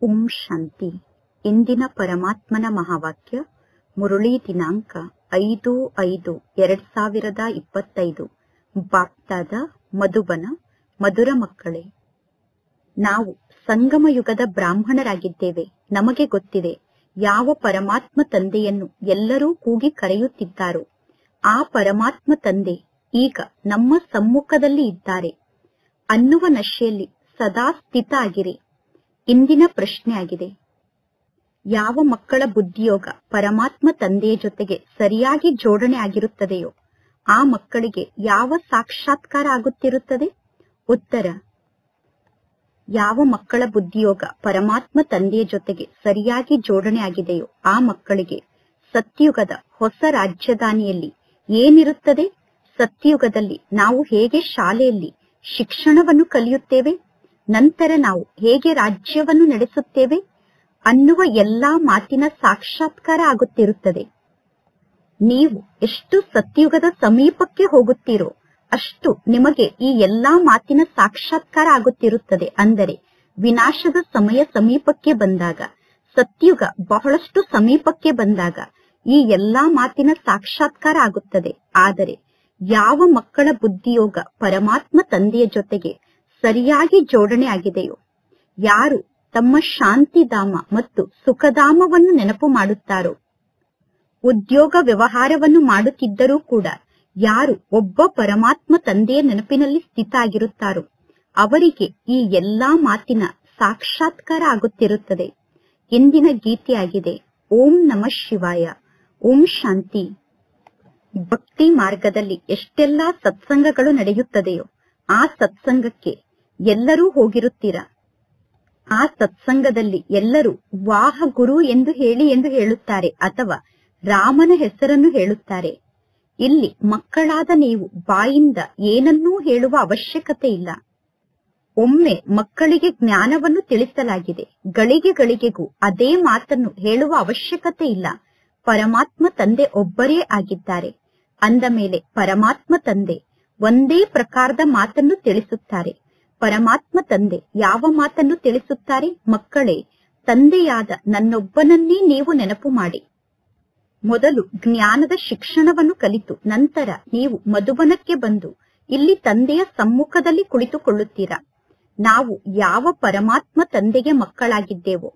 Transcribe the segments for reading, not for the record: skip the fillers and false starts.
ಓಂ ಶಾಂತಿ. ಇಂದಿನ ಪರಮಾತ್ಮನ ಮಹಾವಾಕ್ಯ ಮುರಳಿ ದಿನಾಂಕ 5/5/2025. ಬಾಪ್ತಾದ ಮಧುಬನ. ಮಧುರ ಮಕ್ಕಳೇ, ನಾವು ಸಂಗಮ ಯುಗದ ಬ್ರಾಹ್ಮಣರಾಗಿದ್ದೇವೆ. ನಮಗೆ ಗೊತ್ತಿದೆ ಯಾವ ಪರಮಾತ್ಮ ತಂದೆಯನ್ನು ಎಲ್ಲರೂ ಕೂಗಿ ಕರೆಯುತ್ತಿದ್ದಾರೋ ಆ ಪರಮಾತ್ಮ ತಂದೆ ಈಗ ನಮ್ಮ ಸಮ್ಮುಖದಲ್ಲಿ ಇದ್ದಾರೆ ಅನ್ನುವ ನಶೆಯಲ್ಲಿ ಸದಾ ಸ್ಥಿತ ಆಗಿರಿ. ಇಂದಿನ ಪ್ರಶ್ನೆ ಆಗಿದೆ, ಯಾವ ಮಕ್ಕಳ ಬುದ್ಧಿಯೋಗ ಪರಮಾತ್ಮ ತಂದೆಯ ಜೊತೆಗೆ ಸರಿಯಾಗಿ ಜೋಡಣೆ ಆಗಿರುತ್ತದೆಯೋ ಆ ಮಕ್ಕಳಿಗೆ ಯಾವ ಸಾಕ್ಷಾತ್ಕಾರ ಆಗುತ್ತಿರುತ್ತದೆ? ಉತ್ತರ, ಯಾವ ಮಕ್ಕಳ ಬುದ್ಧಿಯೋಗ ಪರಮಾತ್ಮ ತಂದೆಯ ಜೊತೆಗೆ ಸರಿಯಾಗಿ ಜೋಡಣೆ ಆಗಿದೆಯೋ ಆ ಮಕ್ಕಳಿಗೆ ಸತ್ಯುಗದ ಹೊಸ ರಾಜಧಾನಿಯಲ್ಲಿ ಏನಿರುತ್ತದೆ? ಸತ್ಯುಗದಲ್ಲಿ ನಾವು ಹೇಗೆ ಶಾಲೆಯಲ್ಲಿ ಶಿಕ್ಷಣವನ್ನು ಕಲಿಯುತ್ತೇವೆ, ನಂತರ ನಾವು ಹೇಗೆ ರಾಜ್ಯವನ್ನು ನಡೆಸುತ್ತೇವೆ ಅನ್ನುವ ಎಲ್ಲಾ ಮಾತಿನ ಸಾಕ್ಷಾತ್ಕಾರ ಆಗುತ್ತಿರುತ್ತದೆ. ನೀವು ಎಷ್ಟು ಸತ್ಯುಗದ ಸಮೀಪಕ್ಕೆ ಹೋಗುತ್ತೀರೋ ಅಷ್ಟು ನಿಮಗೆ ಈ ಎಲ್ಲಾ ಮಾತಿನ ಸಾಕ್ಷಾತ್ಕಾರ ಆಗುತ್ತಿರುತ್ತದೆ. ಅಂದರೆ ವಿನಾಶದ ಸಮಯ ಸಮೀಪಕ್ಕೆ ಬಂದಾಗ, ಸತ್ಯುಗ ಬಹಳಷ್ಟು ಸಮೀಪಕ್ಕೆ ಬಂದಾಗ ಈ ಎಲ್ಲಾ ಮಾತಿನ ಸಾಕ್ಷಾತ್ಕಾರ ಆಗುತ್ತದೆ. ಆದರೆ ಯಾವ ಮಕ್ಕಳ ಬುದ್ಧಿಯೋಗ ಪರಮಾತ್ಮ ತಂದೆಯ ಜೊತೆಗೆ ಸರಿಯಾಗಿ ಜೋಡಣೆ ಆಗಿದೆಯೋ, ಯಾರು ತಮ್ಮ ಶಾಂತಿಧಾಮ ಮತ್ತು ಸುಖಧಾಮವನ್ನು ನೆನಪು ಮಾಡುತ್ತಾರೋ, ಉದ್ಯೋಗ ವ್ಯವಹಾರವನ್ನು ಮಾಡುತ್ತಿದ್ದರೂ ಕೂಡ ಯಾರು ಒಬ್ಬ ಪರಮಾತ್ಮ ತಂದೆಯ ನೆನಪಿನಲ್ಲಿ ಸ್ಥಿತ ಆಗಿರುತ್ತಾರೋ ಅವರಿಗೆ ಈ ಎಲ್ಲಾ ಮಾತಿನ ಸಾಕ್ಷಾತ್ಕಾರ ಆಗುತ್ತಿರುತ್ತದೆ. ಇಂದಿನ ಗೀತೆಯಾಗಿದೆ ಓಂ ನಮಃ ಶಿವಾಯ. ಓಂ ಶಾಂತಿ. ಭಕ್ತಿ ಮಾರ್ಗದಲ್ಲಿ ಎಷ್ಟೆಲ್ಲಾ ಸತ್ಸಂಗಗಳು ನಡೆಯುತ್ತದೆಯೋ ಆ ಸತ್ಸಂಗಕ್ಕೆ ಎಲ್ಲರೂ ಹೋಗಿರುತ್ತೀರಾ. ಆ ಸತ್ಸಂಗದಲ್ಲಿ ಎಲ್ಲರೂ ವಾಹ ಗುರು ಎಂದು ಹೇಳುತ್ತಾರೆ ಅಥವಾ ರಾಮನ ಹೆಸರನ್ನು ಹೇಳುತ್ತಾರೆ. ಇಲ್ಲಿ ಮಕ್ಕಳಾದ ನೀವು ಬಾಯಿಂದ ಏನನ್ನೂ ಹೇಳುವ ಅವಶ್ಯಕತೆ ಇಲ್ಲ. ಒಮ್ಮೆ ಮಕ್ಕಳಿಗೆ ಜ್ಞಾನವನ್ನು ತಿಳಿಸಲಾಗಿದೆ, ಗಳಿಗೆಗೂ ಅದೇ ಮಾತನ್ನು ಹೇಳುವ ಅವಶ್ಯಕತೆ ಇಲ್ಲ. ಪರಮಾತ್ಮ ತಂದೆ ಒಬ್ಬರೇ ಆಗಿದ್ದಾರೆ. ಅಂದ ಮೇಲೆ ಪರಮಾತ್ಮ ತಂದೆ ಒಂದೇ ಪ್ರಕಾರದ ಮಾತನ್ನು ತಿಳಿಸುತ್ತಾರೆ. ಪರಮಾತ್ಮ ತಂದೆ ಯಾವ ಮಾತನ್ನು ತಿಳಿಸುತ್ತಾರೆ? ಮಕ್ಕಳೇ, ತಂದೆಯಾದ ನನ್ನೊಬ್ಬನನ್ನೇ ನೀವು ನೆನಪು ಮಾಡಿ. ಮೊದಲು ಜ್ಞಾನದ ಶಿಕ್ಷಣವನ್ನು ಕಲಿತು ನಂತರ ನೀವು ಮಧುಬನಕ್ಕೆ ಬಂದು ಇಲ್ಲಿ ತಂದೆಯ ಸಮ್ಮುಖದಲ್ಲಿ ಕುಳಿತುಕೊಳ್ಳುತ್ತೀರಾ. ನಾವು ಯಾವ ಪರಮಾತ್ಮ ತಂದೆಗೆ ಮಕ್ಕಳಾಗಿದ್ದೇವೋ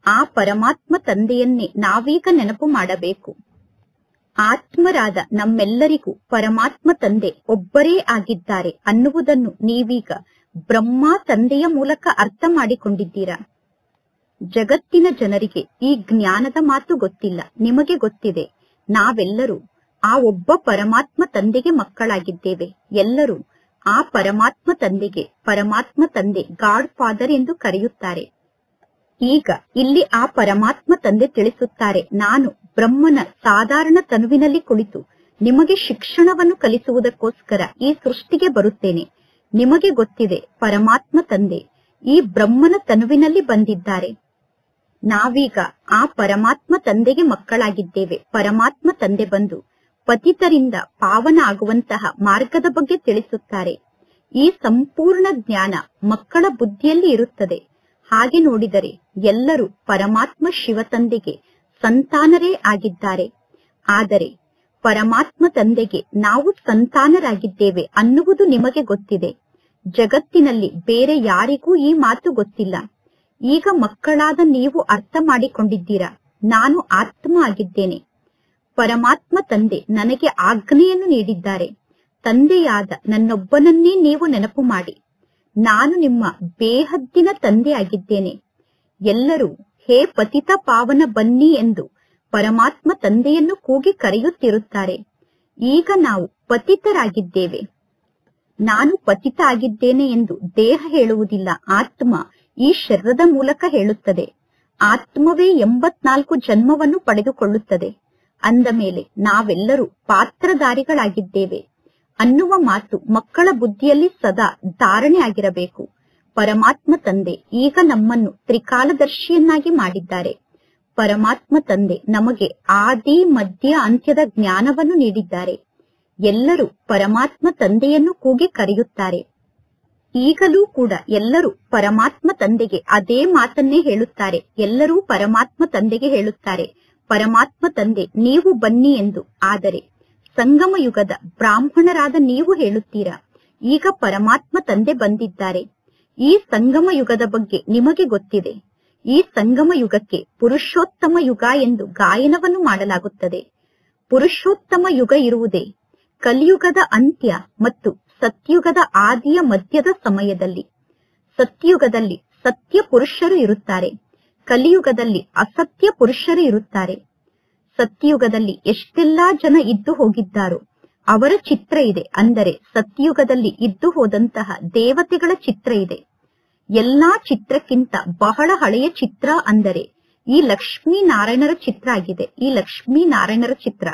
ಆ ಪರಮಾತ್ಮ ತಂದೆಯನ್ನೇ ನಾವೀಗ ನೆನಪು ಮಾಡಬೇಕು. ಆತ್ಮರಾದ ನಮ್ಮೆಲ್ಲರಿಗೂ ಪರಮಾತ್ಮ ತಂದೆ ಒಬ್ಬರೇ ಆಗಿದ್ದಾರೆ ಅನ್ನುವುದನ್ನು ನೀವೀಗ ಬ್ರಹ್ಮ ತಂದೆಯ ಮೂಲಕ ಅರ್ಥ ಮಾಡಿಕೊಂಡಿದ್ದೀರಾ. ಜಗತ್ತಿನ ಜನರಿಗೆ ಈ ಜ್ಞಾನದ ಮಾತು ಗೊತ್ತಿಲ್ಲ. ನಿಮಗೆ ಗೊತ್ತಿದೆ, ನಾವೆಲ್ಲರೂ ಆ ಒಬ್ಬ ಪರಮಾತ್ಮ ತಂದೆಗೆ ಮಕ್ಕಳಾಗಿದ್ದೇವೆ. ಎಲ್ಲರೂ ಆ ಪರಮಾತ್ಮ ತಂದೆಗೆ ಪರಮಾತ್ಮ ತಂದೆ ಗಾಡ್ ಫಾದರ್ ಎಂದು ಕರೆಯುತ್ತಾರೆ. ಈಗ ಇಲ್ಲಿ ಆ ಪರಮಾತ್ಮ ತಂದೆ ತಿಳಿಸುತ್ತಾರೆ, ನಾನು ಬ್ರಹ್ಮನ ಸಾಧಾರಣ ತನುವಿನಲ್ಲಿ ಕುಳಿತು ನಿಮಗೆ ಶಿಕ್ಷಣವನ್ನು ಕಲಿಸುವುದಕ್ಕೋಸ್ಕರ ಈ ಸೃಷ್ಟಿಗೆ ಬರುತ್ತೇನೆ. ನಿಮಗೆ ಗೊತ್ತಿದೆ ಪರಮಾತ್ಮ ತಂದೆ ಈ ಬ್ರಹ್ಮನ ತನುವಿನಲ್ಲಿ ಬಂದಿದ್ದಾರೆ. ನಾವೀಗ ಆ ಪರಮಾತ್ಮ ತಂದೆಗೆ ಮಕ್ಕಳಾಗಿದ್ದೇವೆ. ಪರಮಾತ್ಮ ತಂದೆ ಬಂದು ಪತಿತರಿಂದ ಪಾವನ ಆಗುವಂತಹ ಮಾರ್ಗದ ಬಗ್ಗೆ ತಿಳಿಸುತ್ತಾರೆ. ಈ ಸಂಪೂರ್ಣ ಜ್ಞಾನ ಮಕ್ಕಳ ಬುದ್ಧಿಯಲ್ಲಿ ಇರುತ್ತದೆ. ಹಾಗೆ ನೋಡಿದರೆ ಎಲ್ಲರೂ ಪರಮಾತ್ಮ ಶಿವ ತಂದೆಗೆ ಸಂತಾನರೇ ಆಗಿದ್ದಾರೆ. ಆದರೆ ಪರಮಾತ್ಮ ತಂದೆಗೆ ನಾವು ಸಂತಾನರಾಗಿದ್ದೇವೆ ಅನ್ನುವುದು ನಿಮಗೆ ಗೊತ್ತಿದೆ. ಜಗತ್ತಿನಲ್ಲಿ ಬೇರೆ ಯಾರಿಗೂ ಈ ಮಾತು ಗೊತ್ತಿಲ್ಲ. ಈಗ ಮಕ್ಕಳಾದ ನೀವು ಅರ್ಥ ಮಾಡಿಕೊಂಡಿದ್ದೀರಾ, ನಾನು ಆತ್ಮ ಆಗಿದ್ದೇನೆ. ಪರಮಾತ್ಮ ತಂದೆ ನನಗೆ ಆಜ್ಞೆಯನ್ನು ನೀಡಿದ್ದಾರೆ. ತಂದೆಯಾದ ನನ್ನೊಬ್ಬನನ್ನೇ ನೀವು ನೆನಪು ಮಾಡಿ. ನಾನು ನಿಮ್ಮ ಬೇಹದ್ದಿನ ತಂದೆ ಆಗಿದ್ದೇನೆ. ಎಲ್ಲರೂ ಹೇ ಪತಿತ ಪಾವನ ಬನ್ನಿ ಎಂದು ಪರಮಾತ್ಮ ತಂದೆಯನ್ನು ಕೂಗಿ ಕರೆಯುತ್ತಿರುತ್ತಾರೆ. ಈಗ ನಾವು ಪತಿತರಾಗಿದ್ದೇವೆ. ನಾನು ಪತಿತ ಆಗಿದ್ದೇನೆ ಎಂದು ದೇಹ ಹೇಳುವುದಿಲ್ಲ, ಆತ್ಮ ಈ ಶರೀರದ ಮೂಲಕ ಹೇಳುತ್ತದೆ. ಆತ್ಮವೇ 84 ಜನ್ಮವನ್ನು ಪಡೆದುಕೊಳ್ಳುತ್ತದೆ. ಅಂದ ಮೇಲೆ ನಾವೆಲ್ಲರೂ ಪಾತ್ರಧಾರಿಗಳಾಗಿದ್ದೇವೆ ಅನ್ನುವ ಮಾತು ಮಕ್ಕಳ ಬುದ್ಧಿಯಲ್ಲಿ ಸದಾ ಧಾರಣೆ ಆಗಿರಬೇಕು. ಪರಮಾತ್ಮ ತಂದೆ ಈಗ ನಮ್ಮನ್ನು ತ್ರಿಕಾಲದರ್ಶಿಯನ್ನಾಗಿ ಮಾಡಿದ್ದಾರೆ. ಪರಮಾತ್ಮ ತಂದೆ ನಮಗೆ ಆದಿ ಮಧ್ಯ ಅಂತ್ಯದ ಜ್ಞಾನವನ್ನು ನೀಡಿದ್ದಾರೆ. ಎಲ್ಲರೂ ಪರಮಾತ್ಮ ತಂದೆಯನ್ನು ಕೂಗಿ ಕರೆಯುತ್ತಾರೆ. ಈಗಲೂ ಕೂಡ ಎಲ್ಲರೂ ಪರಮಾತ್ಮ ತಂದೆಗೆ ಅದೇ ಮಾತನ್ನೇ ಹೇಳುತ್ತಾರೆ. ಎಲ್ಲರೂ ಪರಮಾತ್ಮ ತಂದೆಗೆ ಹೇಳುತ್ತಾರೆ, ಪರಮಾತ್ಮ ತಂದೆ ನೀವು ಬನ್ನಿ ಎಂದು. ಆದರೆ ಸಂಗಮ ಯುಗದ ಬ್ರಾಹ್ಮಣರಾದ ನೀವು ಹೇಳುತ್ತೀರಾ, ಈಗ ಪರಮಾತ್ಮ ತಂದೆ ಬಂದಿದ್ದಾರೆ. ಈ ಸಂಗಮ ಯುಗದ ಬಗ್ಗೆ ನಿಮಗೆ ಗೊತ್ತಿದೆ. ಈ ಸಂಗಮ ಯುಗಕ್ಕೆ ಪುರುಷೋತ್ತಮ ಯುಗ ಎಂದು ಗಾಯನವನ್ನು ಮಾಡಲಾಗುತ್ತದೆ. ಪುರುಷೋತ್ತಮ ಯುಗ ಇರುವುದೇ ಕಲಿಯುಗದ ಅಂತ್ಯ ಮತ್ತು ಸತ್ಯುಗದ ಆದಿಯ ಮಧ್ಯದ ಸಮಯದಲ್ಲಿ. ಸತ್ಯುಗದಲ್ಲಿ ಸತ್ಯ ಪುರುಷರು ಇರುತ್ತಾರೆ, ಕಲಿಯುಗದಲ್ಲಿ ಅಸತ್ಯ ಪುರುಷರು ಇರುತ್ತಾರೆ. ಸತ್ಯುಗದಲ್ಲಿ ಎಷ್ಟೆಲ್ಲಾ ಜನ ಇದ್ದು ಹೋಗಿದ್ದಾರೋ ಅವರ ಚಿತ್ರ ಇದೆ. ಅಂದರೆ ಸತ್ಯುಗದಲ್ಲಿ ಇದ್ದು ಹೋದಂತಹ ದೇವತೆಗಳ ಚಿತ್ರ ಇದೆ. ಎಲ್ಲಾ ಚಿತ್ರಕ್ಕಿಂತ ಬಹಳ ಹಳೆಯ ಚಿತ್ರ ಅಂದರೆ ಈ ಲಕ್ಷ್ಮೀನಾರಾಯಣರ ಚಿತ್ರ ಆಗಿದೆ. ಈ ಲಕ್ಷ್ಮೀನಾರಾಯಣರ ಚಿತ್ರ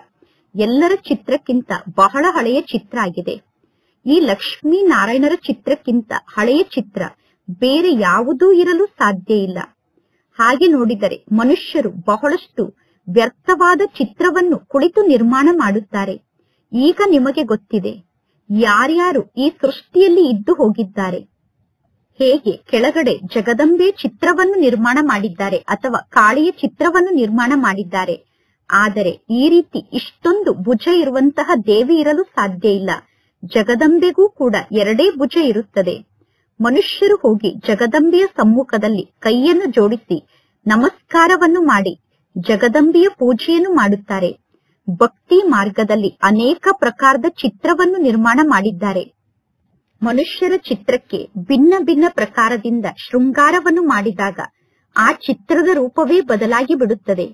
ಎಲ್ಲರ ಚಿತ್ರಕ್ಕಿಂತ ಬಹಳ ಹಳೆಯ ಚಿತ್ರ ಆಗಿದೆ. ಈ ಲಕ್ಷ್ಮೀನಾರಾಯಣರ ಚಿತ್ರಕ್ಕಿಂತ ಹಳೆಯ ಚಿತ್ರ ಬೇರೆ ಯಾವುದೂ ಇರಲು ಸಾಧ್ಯ ಇಲ್ಲ. ಹಾಗೆ ನೋಡಿದರೆ ಮನುಷ್ಯರು ಬಹಳಷ್ಟು ವ್ಯರ್ಥವಾದ ಚಿತ್ರವನ್ನು ಕುಳಿತು ನಿರ್ಮಾಣ ಮಾಡುತ್ತಾರೆ. ಈಗ ನಿಮಗೆ ಗೊತ್ತಿದೆ ಯಾರ್ಯಾರು ಈ ಸೃಷ್ಟಿಯಲ್ಲಿ ಇದ್ದು ಹೋಗಿದ್ದಾರೆ. ಹೇಗೆ ಕೆಳಗಡೆ ಜಗದಂಬೆ ಚಿತ್ರವನ್ನು ನಿರ್ಮಾಣ ಮಾಡಿದ್ದಾರೆ ಅಥವಾ ಕಾಳಿಯ ಚಿತ್ರವನ್ನು ನಿರ್ಮಾಣ ಮಾಡಿದ್ದಾರೆ. ಆದರೆ ಈ ರೀತಿ ಇಷ್ಟೊಂದು ಭುಜ ಇರುವಂತಹ ದೇವಿ ಇರಲು ಸಾಧ್ಯ ಇಲ್ಲ. ಜಗದಂಬೆಗೂ ಕೂಡ ಎರಡೇ ಭುಜ ಇರುತ್ತದೆ. ಮನುಷ್ಯರು ಹೋಗಿ ಜಗದಂಬೆಯ ಸಮ್ಮುಖದಲ್ಲಿ ಕೈಯನ್ನು ಜೋಡಿಸಿ ನಮಸ್ಕಾರವನ್ನು ಮಾಡಿ ಜಗದಂಬೆಯ ಪೂಜೆಯನ್ನು ಮಾಡುತ್ತಾರೆ. ಭಕ್ತಿ ಮಾರ್ಗದಲ್ಲಿ ಅನೇಕ ಪ್ರಕಾರದ ಚಿತ್ರವನ್ನು ನಿರ್ಮಾಣ ಮಾಡಿದ್ದಾರೆ. ಮನುಷ್ಯರ ಚಿತ್ರಕ್ಕೆ ಭಿನ್ನ ಭಿನ್ನ ಪ್ರಕಾರದಿಂದ ಶೃಂಗಾರವನ್ನು ಮಾಡಿದಾಗ ಆ ಚಿತ್ರದ ರೂಪವೇ ಬದಲಾಗಿ ಬಿಡುತ್ತದೆ.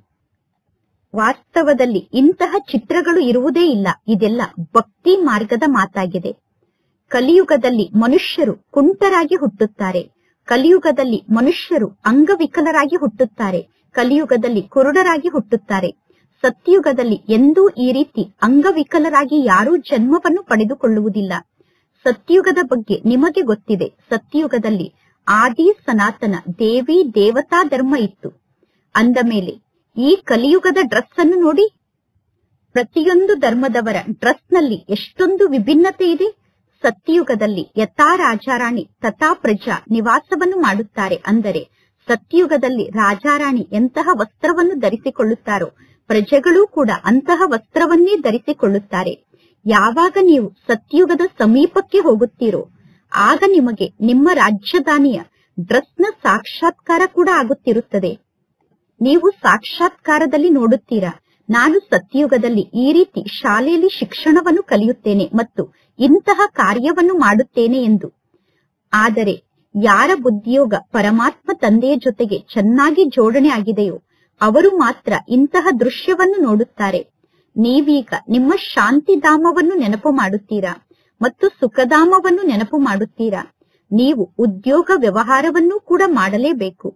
ವಾಸ್ತವದಲ್ಲಿ ಇಂತಹ ಚಿತ್ರಗಳು ಇರುವುದೇ ಇಲ್ಲ. ಇದೆಲ್ಲ ಭಕ್ತಿ ಮಾರ್ಗದ ಮಾತಾಗಿದೆ. ಕಲಿಯುಗದಲ್ಲಿ ಮನುಷ್ಯರು ಕುಂಟರಾಗಿ ಹುಟ್ಟುತ್ತಾರೆ. ಕಲಿಯುಗದಲ್ಲಿ ಮನುಷ್ಯರು ಅಂಗವಿಕಲರಾಗಿ ಹುಟ್ಟುತ್ತಾರೆ. ಕಲಿಯುಗದಲ್ಲಿ ಕುರುಡರಾಗಿ ಹುಟ್ಟುತ್ತಾರೆ. ಸತ್ಯುಗದಲ್ಲಿ ಎಂದೂ ಈ ರೀತಿ ಅಂಗವಿಕಲರಾಗಿ ಯಾರೂ ಜನ್ಮವನ್ನು ಪಡೆದುಕೊಳ್ಳುವುದಿಲ್ಲ. ಸತ್ಯುಗದ ಬಗ್ಗೆ ನಿಮಗೆ ಗೊತ್ತಿದೆ. ಸತ್ಯುಗದಲ್ಲಿ ಆದಿ ಸನಾತನ ದೇವಿ ದೇವತಾ ಧರ್ಮ ಇತ್ತು. ಅಂದ ಮೇಲೆ ಈ ಕಲಿಯುಗದ ಡ್ರೆಸ್ ಅನ್ನು ನೋಡಿ. ಪ್ರತಿಯೊಂದು ಧರ್ಮದವರ ಡ್ರೆಸ್ ನಲ್ಲಿ ಎಷ್ಟೊಂದು ವಿಭಿನ್ನತೆ ಇದೆ. ಸತ್ಯಯುಗದಲ್ಲಿ ಯಥಾ ರಾಜಾರಾಣಿ ತಥಾ ಪ್ರಜಾ ನಿವಾಸವನ್ನು ಮಾಡುತ್ತಾರೆ. ಅಂದರೆ ಸತ್ಯಯುಗದಲ್ಲಿ ರಾಜಾರಾಣಿ ಎಂತಹ ವಸ್ತ್ರವನ್ನು ಧರಿಸಿಕೊಳ್ಳುತ್ತಾರೋ ಪ್ರಜೆಗಳೂ ಕೂಡ ಅಂತಹ ವಸ್ತ್ರವನ್ನೇ ಧರಿಸಿಕೊಳ್ಳುತ್ತಾರೆ. ಯಾವಾಗ ನೀವು ಸತ್ಯಯುಗದ ಸಮೀಪಕ್ಕೆ ಹೋಗುತ್ತೀರೋ ಆಗ ನಿಮಗೆ ನಿಮ್ಮ ರಾಜಧಾನಿಯ ಡ್ರೆಸ್ನ ಸಾಕ್ಷಾತ್ಕಾರ ಕೂಡ ಆಗುತ್ತಿರುತ್ತದೆ. ನೀವು ಸಾಕ್ಷಾತ್ಕಾರದಲ್ಲಿ ನೋಡುತ್ತೀರಾ, ನಾನು ಸತ್ಯಯುಗದಲ್ಲಿ ಈ ರೀತಿ ಶಾಲೆಯಲ್ಲಿ ಶಿಕ್ಷಣವನ್ನು ಕಲಿಯುತ್ತೇನೆ ಮತ್ತು ಇಂತಹ ಕಾರ್ಯವನ್ನು ಮಾಡುತ್ತೇನೆ ಎಂದು. ಆದರೆ ಯಾರ ಬುದ್ಧಿಯೋಗ ಪರಮಾತ್ಮ ತಂದೆಯ ಜೊತೆಗೆ ಚೆನ್ನಾಗಿ ಜೋಡಣೆ ಆಗಿದೆಯೋ ಅವರು ಮಾತ್ರ ಇಂತಹ ದೃಶ್ಯವನ್ನು ನೋಡುತ್ತಾರೆ. ನೀವೀಗ ನಿಮ್ಮ ಶಾಂತಿಧಾಮವನ್ನು ನೆನಪು ಮಾಡುತ್ತೀರಾ ಮತ್ತು ಸುಖಧಾಮವನ್ನು ನೆನಪು ಮಾಡುತ್ತೀರಾ. ನೀವು ಉದ್ಯೋಗ ವ್ಯವಹಾರವನ್ನು ಕೂಡ ಮಾಡಲೇಬೇಕು.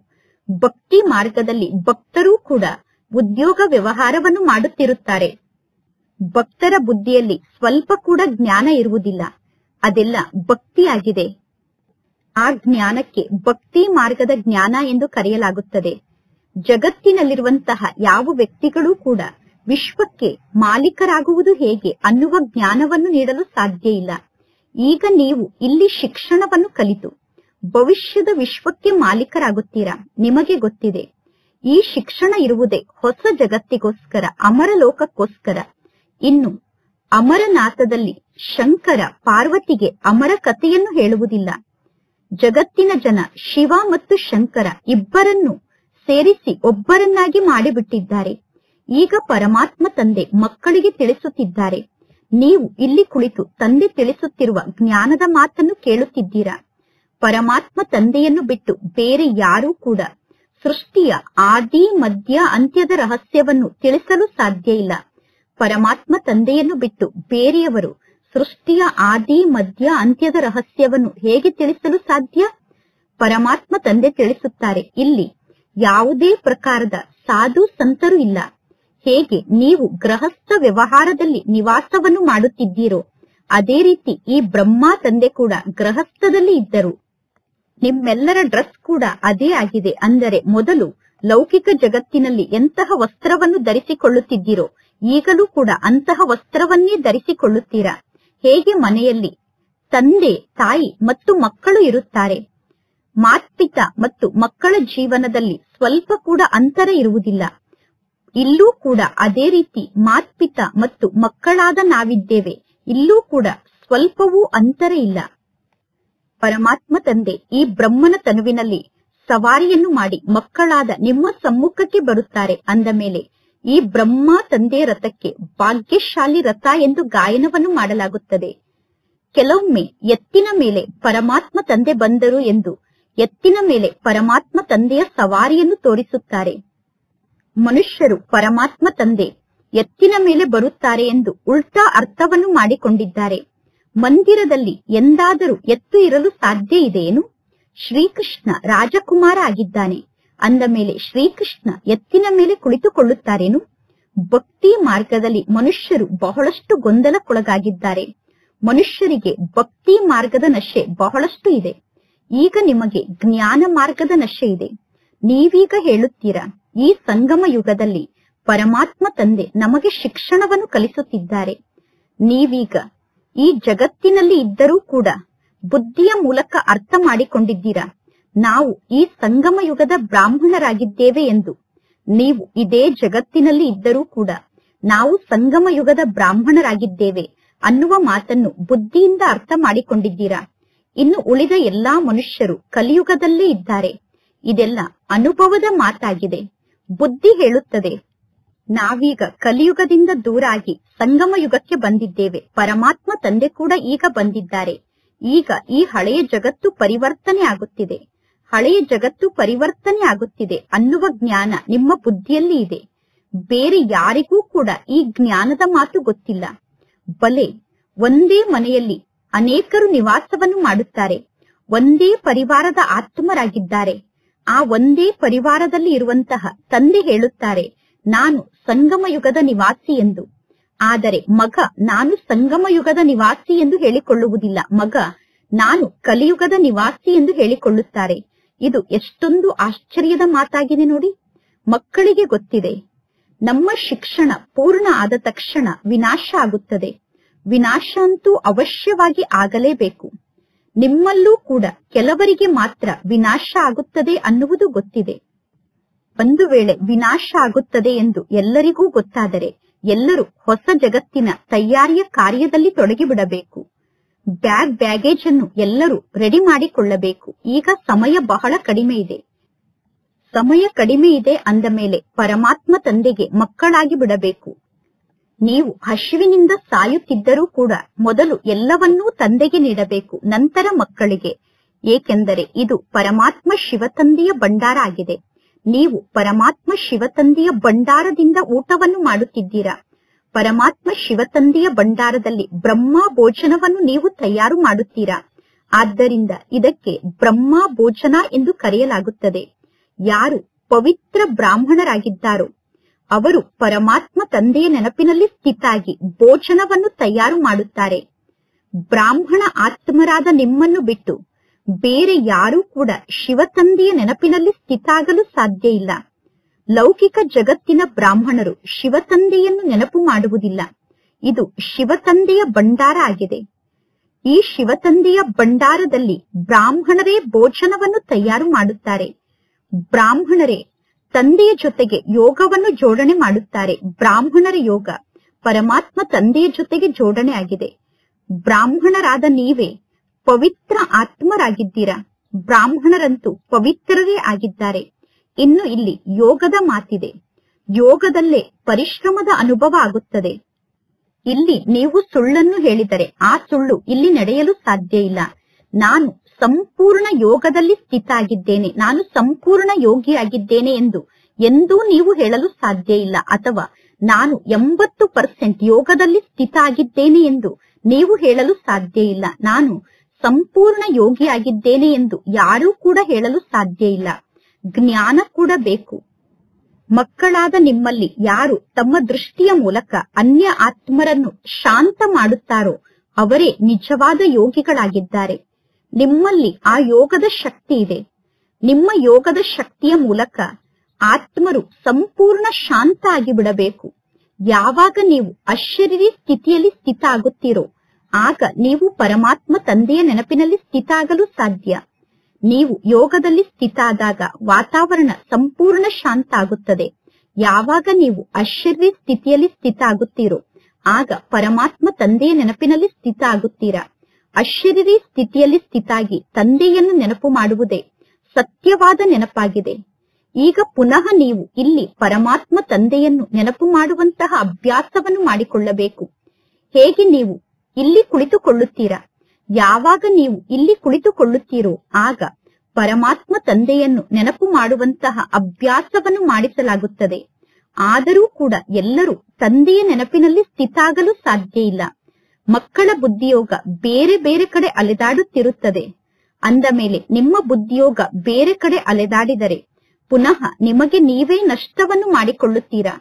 ಭಕ್ತಿ ಮಾರ್ಗದಲ್ಲಿ ಭಕ್ತರೂ ಕೂಡ ಉದ್ಯೋಗ ವ್ಯವಹಾರವನ್ನು ಮಾಡುತ್ತಿರುತ್ತಾರೆ. ಭಕ್ತರ ಬುದ್ಧಿಯಲ್ಲಿ ಸ್ವಲ್ಪ ಕೂಡ ಜ್ಞಾನ ಇರುವುದಿಲ್ಲ. ಅದೆಲ್ಲ ಭಕ್ತಿಯಾಗಿದೆ. ಆ ಜ್ಞಾನಕ್ಕೆ ಭಕ್ತಿ ಮಾರ್ಗದ ಜ್ಞಾನ ಎಂದು ಕರೆಯಲಾಗುತ್ತದೆ. ಜಗತ್ತಿನಲ್ಲಿರುವಂತಹ ಯಾವ ವ್ಯಕ್ತಿಗಳೂ ಕೂಡ ವಿಶ್ವಕ್ಕೆ ಮಾಲೀಕರಾಗುವುದು ಹೇಗೆ ಅನ್ನುವ ಜ್ಞಾನವನ್ನು ನೀಡಲು ಸಾಧ್ಯ ಇಲ್ಲ. ಈಗ ನೀವು ಇಲ್ಲಿ ಶಿಕ್ಷಣವನ್ನು ಕಲಿತು ಭವಿಷ್ಯದ ವಿಶ್ವಕ್ಕೆ ಮಾಲೀಕರಾಗುತ್ತೀರಾ. ನಿಮಗೆ ಗೊತ್ತಿದೆ ಈ ಶಿಕ್ಷಣ ಇರುವುದೇ ಹೊಸ ಜಗತ್ತಿಗೋಸ್ಕರ, ಅಮರ ಲೋಕಕ್ಕೋಸ್ಕರ. ಇನ್ನು ಅಮರನಾಥದಲ್ಲಿ ಶಂಕರ ಪಾರ್ವತಿಗೆ ಅಮರ ಕಥೆಯನ್ನು ಹೇಳುವುದಿಲ್ಲ. ಜಗತ್ತಿನ ಜನ ಶಿವ ಮತ್ತು ಶಂಕರ ಇಬ್ಬರನ್ನು ಸೇರಿಸಿ ಒಬ್ಬರನ್ನಾಗಿ ಮಾಡಿಬಿಟ್ಟಿದ್ದಾರೆ. ಈಗ ಪರಮಾತ್ಮ ತಂದೆ ಮಕ್ಕಳಿಗೆ ತಿಳಿಸುತ್ತಿದ್ದಾರೆ. ನೀವು ಇಲ್ಲಿ ಕುಳಿತು ತಂದೆ ತಿಳಿಸುತ್ತಿರುವ ಜ್ಞಾನದ ಮಾತನ್ನು ಕೇಳುತ್ತಿದ್ದೀರಾ. ಪರಮಾತ್ಮ ತಂದೆಯನ್ನು ಬಿಟ್ಟು ಬೇರೆ ಯಾರೂ ಕೂಡ ಸೃಷ್ಟಿಯ ಆದಿ ಮಧ್ಯ ಅಂತ್ಯದ ರಹಸ್ಯವನ್ನು ತಿಳಿಸಲು ಸಾಧ್ಯ ಇಲ್ಲ. ಪರಮಾತ್ಮ ತಂದೆಯನ್ನು ಬಿಟ್ಟು ಬೇರೆಯವರು ಸೃಷ್ಟಿಯ ಆದಿ ಮಧ್ಯ ಅಂತ್ಯದ ರಹಸ್ಯವನ್ನು ಹೇಗೆ ತಿಳಿಸಲು ಸಾಧ್ಯ? ಪರಮಾತ್ಮ ತಂದೆ ತಿಳಿಸುತ್ತಾರೆ, ಇಲ್ಲಿ ಯಾವುದೇ ಪ್ರಕಾರದ ಸಾಧು ಸಂತರು ಇಲ್ಲ. ಹೇಗೆ ನೀವು ಗೃಹಸ್ಥ ವ್ಯವಹಾರದಲ್ಲಿ ನಿವಾಸವನ್ನು ಮಾಡುತ್ತಿದ್ದೀರೋ ಅದೇ ರೀತಿ ಈ ಬ್ರಹ್ಮ ತಂದೆ ಕೂಡ ಗೃಹಸ್ಥದಲ್ಲಿ ಇದ್ದರು. ನಿಮ್ಮೆಲ್ಲರ ಡ್ರೆಸ್ ಕೂಡ ಅದೇ ಆಗಿದೆ. ಅಂದರೆ ಮೊದಲು ಲೌಕಿಕ ಜಗತ್ತಿನಲ್ಲಿ ಎಂತಹ ವಸ್ತ್ರವನ್ನು ಧರಿಸಿಕೊಳ್ಳುತ್ತಿದ್ದೀರೋ ಈಗಲೂ ಕೂಡ ಅಂತಹ ವಸ್ತ್ರವನ್ನೇ ಧರಿಸಿಕೊಳ್ಳುತ್ತೀರಾ. ಹೇಗೆ ಮನೆಯಲ್ಲಿ ತಂದೆ ತಾಯಿ ಮತ್ತು ಮಕ್ಕಳು ಇರುತ್ತಾರೆ. ಮಾತ್ಪಿತ ಮತ್ತು ಮಕ್ಕಳ ಜೀವನದಲ್ಲಿ ಸ್ವಲ್ಪ ಕೂಡ ಅಂತರ ಇರುವುದಿಲ್ಲ. ಇಲ್ಲೂ ಕೂಡ ಅದೇ ರೀತಿ ಮಾತ್ಪಿತ ಮತ್ತು ಮಕ್ಕಳಾದ ನಾವಿದ್ದೇವೆ. ಇಲ್ಲೂ ಕೂಡ ಸ್ವಲ್ಪವೂ ಅಂತರ ಇಲ್ಲ. ಪರಮಾತ್ಮ ತಂದೆ ಈ ಬ್ರಹ್ಮನ ತನುವಿನಲ್ಲಿ ಸವಾರಿಯನ್ನು ಮಾಡಿ ಮಕ್ಕಳಾದ ನಿಮ್ಮ ಸಮ್ಮುಖಕ್ಕೆ ಬರುತ್ತಾರೆ. ಅಂದ ಮೇಲೆ ಈ ಬ್ರಹ್ಮ ತಂದೆಯ ರಥಕ್ಕೆ ಭಾಗ್ಯಶಾಲಿ ರಥ ಎಂದು ಗಾಯನವನ್ನು ಮಾಡಲಾಗುತ್ತದೆ. ಕೆಲವೊಮ್ಮೆ ಎತ್ತಿನ ಮೇಲೆ ಪರಮಾತ್ಮ ತಂದೆ ಬಂದರು ಎಂದು ಎತ್ತಿನ ಮೇಲೆ ಪರಮಾತ್ಮ ತಂದೆಯ ಸವಾರಿಯನ್ನು ತೋರಿಸುತ್ತಾರೆ. ಮನುಷ್ಯರು ಪರಮಾತ್ಮ ತಂದೆ ಎತ್ತಿನ ಮೇಲೆ ಬರುತ್ತಾರೆ ಎಂದು ಉಲ್ಟಾ ಅರ್ಥವನ್ನು ಮಾಡಿಕೊಂಡಿದ್ದಾರೆ. ಮಂದಿರದಲ್ಲಿ ಎಂದಾದರೂ ಎತ್ತು ಇರಲು ಸಾಧ್ಯ ಇದೆಯೇನು? ಶ್ರೀಕೃಷ್ಣ ರಾಜಕುಮಾರ ಆಗಿದ್ದಾನೆ. ಅಂದ ಮೇಲೆ ಶ್ರೀಕೃಷ್ಣ ಎತ್ತಿನ ಮೇಲೆ ಕುಳಿತುಕೊಳ್ಳುತ್ತಾರೇನು? ಭಕ್ತಿ ಮಾರ್ಗದಲ್ಲಿ ಮನುಷ್ಯರು ಬಹಳಷ್ಟು ಗೊಂದಲಕ್ಕೊಳಗಾಗಿದ್ದಾರೆ. ಮನುಷ್ಯರಿಗೆ ಭಕ್ತಿ ಮಾರ್ಗದ ನಶೆ ಬಹಳಷ್ಟು ಇದೆ. ಈಗ ನಿಮಗೆ ಜ್ಞಾನ ಮಾರ್ಗದ ನಶೆ ಇದೆ. ನೀವೀಗ ಹೇಳುತ್ತೀರಾ, ಈ ಸಂಗಮ ಯುಗದಲ್ಲಿ ಪರಮಾತ್ಮ ತಂದೆ ನಮಗೆ ಶಿಕ್ಷಣವನ್ನು ಕಲಿಸುತ್ತಿದ್ದಾರೆ. ನೀವೀಗ ಈ ಜಗತ್ತಿನಲ್ಲಿ ಇದ್ದರೂ ಕೂಡ ಬುದ್ಧಿಯ ಮೂಲಕ ಅರ್ಥ ಮಾಡಿಕೊಂಡಿದ್ದೀರಾ, ನಾವು ಈ ಸಂಗಮ ಯುಗದ ಬ್ರಾಹ್ಮಣರಾಗಿದ್ದೇವೆ ಎಂದು. ನೀವು ಇದೇ ಜಗತ್ತಿನಲ್ಲಿ ಇದ್ದರೂ ಕೂಡ ನಾವು ಸಂಗಮ ಯುಗದ ಬ್ರಾಹ್ಮಣರಾಗಿದ್ದೇವೆ ಅನ್ನುವ ಮಾತನ್ನು ಬುದ್ಧಿಯಿಂದ ಅರ್ಥ ಮಾಡಿಕೊಂಡಿದ್ದೀರಾ. ಇನ್ನು ಉಳಿದ ಎಲ್ಲಾ ಮನುಷ್ಯರು ಕಲಿಯುಗದಲ್ಲೇ ಇದ್ದಾರೆ. ಇದೆಲ್ಲ ಅನುಭವದ ಮಾತಾಗಿದೆ. ಬುದ್ಧಿ ಹೇಳುತ್ತದೆ, ನಾವೀಗ ಕಲಿಯುಗದಿಂದ ದೂರಾಗಿ ಸಂಗಮ ಯುಗಕ್ಕೆ ಬಂದಿದ್ದೇವೆ. ಪರಮಾತ್ಮ ತಂದೆ ಕೂಡ ಈಗ ಬಂದಿದ್ದಾರೆ. ಈಗ ಈ ಹಳೆಯ ಜಗತ್ತು ಪರಿವರ್ತನೆ ಆಗುತ್ತಿದೆ. ಹಳೆಯ ಜಗತ್ತು ಪರಿವರ್ತನೆ ಆಗುತ್ತಿದೆ ಅನ್ನುವ ಜ್ಞಾನ ನಿಮ್ಮ ಬುದ್ಧಿಯಲ್ಲಿ ಇದೆ. ಬೇರೆ ಯಾರಿಗೂ ಕೂಡ ಈ ಜ್ಞಾನದ ಮಾತು ಗೊತ್ತಿಲ್ಲ. ಬಲೆ ಒಂದೇ ಮನೆಯಲ್ಲಿ ಅನೇಕರು ನಿವಾಸವನ್ನು ಮಾಡುತ್ತಾರೆ. ಒಂದೇ ಪರಿವಾರದ ಆತ್ಮರಾಗಿದ್ದಾರೆ. ಆ ಒಂದೇ ಪರಿವಾರದಲ್ಲಿ ಇರುವಂತಹ ತಂದೆ ಹೇಳುತ್ತಾರೆ, ನಾನು ಸಂಗಮ ಯುಗದ ನಿವಾಸಿ ಎಂದು. ಆದರೆ ಮಗ ನಾನು ಸಂಗಮ ಯುಗದ ನಿವಾಸಿ ಎಂದು ಹೇಳಿಕೊಳ್ಳುವುದಿಲ್ಲ. ಮಗ ನಾನು ಕಲಿಯುಗದ ನಿವಾಸಿ ಎಂದು ಹೇಳಿಕೊಳ್ಳುತ್ತಾರೆ. ಇದು ಎಷ್ಟೊಂದು ಆಶ್ಚರ್ಯದ ಮಾತಾಗಿದೆ ನೋಡಿ. ಮಕ್ಕಳಿಗೆ ಗೊತ್ತಿದೆ, ನಮ್ಮ ಶಿಕ್ಷಣ ಪೂರ್ಣ ಆದ ತಕ್ಷಣ ವಿನಾಶ ಆಗುತ್ತದೆ. ವಿನಾಶ ಅಂತೂ ಅವಶ್ಯವಾಗಿ ಆಗಲೇಬೇಕು. ನಿಮ್ಮಲ್ಲೂ ಕೂಡ ಕೆಲವರಿಗೆ ಮಾತ್ರ ವಿನಾಶ ಆಗುತ್ತದೆ ಅನ್ನುವುದು ಗೊತ್ತಿದೆ. ಒಂದು ವೇಳೆ ವಿನಾಶ ಆಗುತ್ತದೆ ಎಂದು ಎಲ್ಲರಿಗೂ ಗೊತ್ತಾದರೆ ಎಲ್ಲರೂ ಹೊಸ ಜಗತ್ತಿನ ತಯಾರಿಯ ಕಾರ್ಯದಲ್ಲಿ ತೊಡಗಿಬಿಡಬೇಕು. ಬ್ಯಾಗೇಜ್ ಅನ್ನು ಎಲ್ಲರೂ ರೆಡಿ ಮಾಡಿಕೊಳ್ಳಬೇಕು. ಈಗ ಸಮಯ ಬಹಳ ಕಡಿಮೆ ಇದೆ. ಸಮಯ ಕಡಿಮೆ ಇದೆ ಅಂದ ಮೇಲೆ ಪರಮಾತ್ಮ ತಂದೆಗೆ ಮಕ್ಕಳಾಗಿ ಬಿಡಬೇಕು. ನೀವು ಹಸಿವಿನಿಂದ ಸಾಯುತ್ತಿದ್ದರೂ ಕೂಡ ಮೊದಲು ಎಲ್ಲವನ್ನೂ ತಂದೆಗೆ ನೀಡಬೇಕು, ನಂತರ ಮಕ್ಕಳಿಗೆ. ಏಕೆಂದರೆ ಇದು ಪರಮಾತ್ಮ ಶಿವತಂದೆಯ ಭಂಡಾರ ಆಗಿದೆ. ನೀವು ಪರಮಾತ್ಮ ಶಿವತಂದೆಯ ಭಂಡಾರದಿಂದ ಊಟವನ್ನು ಮಾಡುತ್ತಿದ್ದೀರಾ. ಪರಮಾತ್ಮ ಶಿವತಂದೆಯ ಭಂಡಾರದಲ್ಲಿ ಬ್ರಹ್ಮ ಭೋಜನವನ್ನು ನೀವು ತಯಾರು ಮಾಡುತ್ತೀರಾ. ಆದ್ದರಿಂದ ಇದಕ್ಕೆ ಬ್ರಹ್ಮ ಭೋಜನ ಎಂದು ಕರೆಯಲಾಗುತ್ತದೆ. ಯಾರು ಪವಿತ್ರ ಬ್ರಾಹ್ಮಣರಾಗಿದ್ದಾರೋ ಅವರು ಪರಮಾತ್ಮ ತಂದೆಯ ನೆನಪಿನಲ್ಲಿ ಸ್ಥಿತಾಗಿ ಭೋಜನವನ್ನು ತಯಾರು ಮಾಡುತ್ತಾರೆ. ಬ್ರಾಹ್ಮಣ ಆತ್ಮರಾದ ನಿಮ್ಮನ್ನು ಬಿಟ್ಟು ಬೇರೆ ಯಾರೂ ಕೂಡ ಶಿವತಂದೆಯ ನೆನಪಿನಲ್ಲಿ ಸ್ಥಿತಾಗಲು ಸಾಧ್ಯ ಇಲ್ಲ. ಲೌಕಿಕ ಜಗತ್ತಿನ ಬ್ರಾಹ್ಮಣರು ಶಿವತಂದೆಯನ್ನು ನೆನಪು ಮಾಡುವುದಿಲ್ಲ. ಇದು ಶಿವತಂದೆಯ ಭಂಡಾರ ಆಗಿದೆ. ಈ ಶಿವತಂದೆಯ ಭಂಡಾರದಲ್ಲಿ ಬ್ರಾಹ್ಮಣರೇ ಭೋಜನವನ್ನು ತಯಾರು ಮಾಡುತ್ತಾರೆ. ಬ್ರಾಹ್ಮಣರೇ ತಂದೆಯ ಜೊತೆಗೆ ಯೋಗವನ್ನು ಜೋಡಣೆ ಮಾಡುತ್ತಾರೆ. ಬ್ರಾಹ್ಮಣರ ಯೋಗ ಪರಮಾತ್ಮ ತಂದೆಯ ಜೊತೆಗೆ ಜೋಡಣೆ ಆಗಿದೆ. ಬ್ರಾಹ್ಮಣರಾದ ನೀವೇ ಪವಿತ್ರ ಆತ್ಮರಾಗಿದ್ದೀರಾ. ಬ್ರಾಹ್ಮಣರಂತೂ ಪವಿತ್ರರೇ ಆಗಿದ್ದಾರೆ. ಇನ್ನು ಇಲ್ಲಿ ಯೋಗದ ಮಾತಿದೆ. ಯೋಗದಲ್ಲೇ ಪರಿಶ್ರಮದ ಅನುಭವ ಆಗುತ್ತದೆ. ಇಲ್ಲಿ ನೀವು ಸುಳ್ಳನ್ನು ಹೇಳಿದರೆ ಆ ಸುಳ್ಳು ಇಲ್ಲಿ ನಡೆಯಲು ಸಾಧ್ಯ ಇಲ್ಲ. ನಾನು ಸಂಪೂರ್ಣ ಯೋಗದಲ್ಲಿ ಸ್ಥಿತ ಆಗಿದ್ದೇನೆ, ನಾನು ಸಂಪೂರ್ಣ ಯೋಗಿಯಾಗಿದ್ದೇನೆ ಎಂದು ಎಂದೂ ನೀವು ಹೇಳಲು ಸಾಧ್ಯ ಇಲ್ಲ. ಅಥವಾ ನಾನು 80% ಯೋಗದಲ್ಲಿ ಸ್ಥಿತ ಆಗಿದ್ದೇನೆ ಎಂದು ನೀವು ಹೇಳಲು ಸಾಧ್ಯ ಇಲ್ಲ. ನಾನು ಸಂಪೂರ್ಣ ಯೋಗಿಯಾಗಿದ್ದೇನೆ ಎಂದು ಯಾರೂ ಕೂಡ ಹೇಳಲು ಸಾಧ್ಯ ಇಲ್ಲ. ಜ್ಞಾನ ಕೂಡ ಬೇಕು. ಮಕ್ಕಳಾದ ನಿಮ್ಮಲ್ಲಿ ಯಾರು ತಮ್ಮ ದೃಷ್ಟಿಯ ಮೂಲಕ ಅನ್ಯ ಆತ್ಮರನ್ನು ಶಾಂತ ಮಾಡುತ್ತಾರೋ ಅವರೇ ನಿಜವಾದ ಯೋಗಿಗಳಾಗಿದ್ದಾರೆ. ನಿಮ್ಮಲ್ಲಿ ಆ ಯೋಗದ ಶಕ್ತಿ ಇದೆ. ನಿಮ್ಮ ಯೋಗದ ಶಕ್ತಿಯ ಮೂಲಕ ಆತ್ಮರು ಸಂಪೂರ್ಣ ಶಾಂತ ಆಗಿಬಿಡಬೇಕು. ಯಾವಾಗ ನೀವು ಅಶರೀರಿ ಸ್ಥಿತಿಯಲ್ಲಿ ಸ್ಥಿತ ಆಗುತ್ತೀರೋ ಆಗ ನೀವು ಪರಮಾತ್ಮ ತಂದೆಯ ನೆನಪಿನಲ್ಲಿ ಸ್ಥಿತ ಆಗಲು ಸಾಧ್ಯ. ನೀವು ಯೋಗದಲ್ಲಿ ಸ್ಥಿತ ಆದಾಗ ವಾತಾವರಣ ಸಂಪೂರ್ಣ ಶಾಂತ ಆಗುತ್ತದೆ. ಯಾವಾಗ ನೀವು ಅಶರೀರಿ ಸ್ಥಿತಿಯಲ್ಲಿ ಸ್ಥಿತ ಆಗುತ್ತೀರೋ ಆಗ ಪರಮಾತ್ಮ ತಂದೆಯ ನೆನಪಿನಲ್ಲಿ ಸ್ಥಿತ ಆಗುತ್ತೀರಾ. ಅಶರೀರಿ ಸ್ಥಿತಿಯಲ್ಲಿ ಸ್ಥಿತಾಗಿ ತಂದೆಯನ್ನು ನೆನಪು ಮಾಡುವುದೇ ಸತ್ಯವಾದ ನೆನಪಾಗಿದೆ. ಈಗ ಪುನಃ ನೀವು ಇಲ್ಲಿ ಪರಮಾತ್ಮ ತಂದೆಯನ್ನು ನೆನಪು ಮಾಡುವಂತಹ ಅಭ್ಯಾಸವನ್ನು ಮಾಡಿಕೊಳ್ಳಬೇಕು. ಹೇಗೆ ನೀವು ಇಲ್ಲಿ ಕುಳಿತುಕೊಳ್ಳುತ್ತೀರಾ? ಯಾವಾಗ ನೀವು ಇಲ್ಲಿ ಕುಳಿತುಕೊಳ್ಳುತ್ತೀರೋ ಆಗ ಪರಮಾತ್ಮ ತಂದೆಯನ್ನು ನೆನಪು ಮಾಡುವಂತಹ ಅಭ್ಯಾಸವನ್ನು ಮಾಡಿಸಲಾಗುತ್ತದೆ. ಆದರೂ ಕೂಡ ಎಲ್ಲರೂ ತಂದೆಯ ನೆನಪಿನಲ್ಲಿ ಸ್ಥಿತ ಆಗಲು ಸಾಧ್ಯ ಇಲ್ಲ. ಮಕ್ಕಳ ಬುದ್ಧಿಯೋಗ ಬೇರೆ ಬೇರೆ ಕಡೆ ಅಲೆದಾಡುತ್ತಿರುತ್ತದೆ. ಅಂದ ಮೇಲೆ ನಿಮ್ಮ ಬುದ್ಧಿಯೋಗ ಬೇರೆ ಕಡೆ ಅಲೆದಾಡಿದರೆ ಪುನಃ ನಿಮಗೆ ನೀವೇ ನಷ್ಟವನ್ನು ಮಾಡಿಕೊಳ್ಳುತ್ತೀರಾ.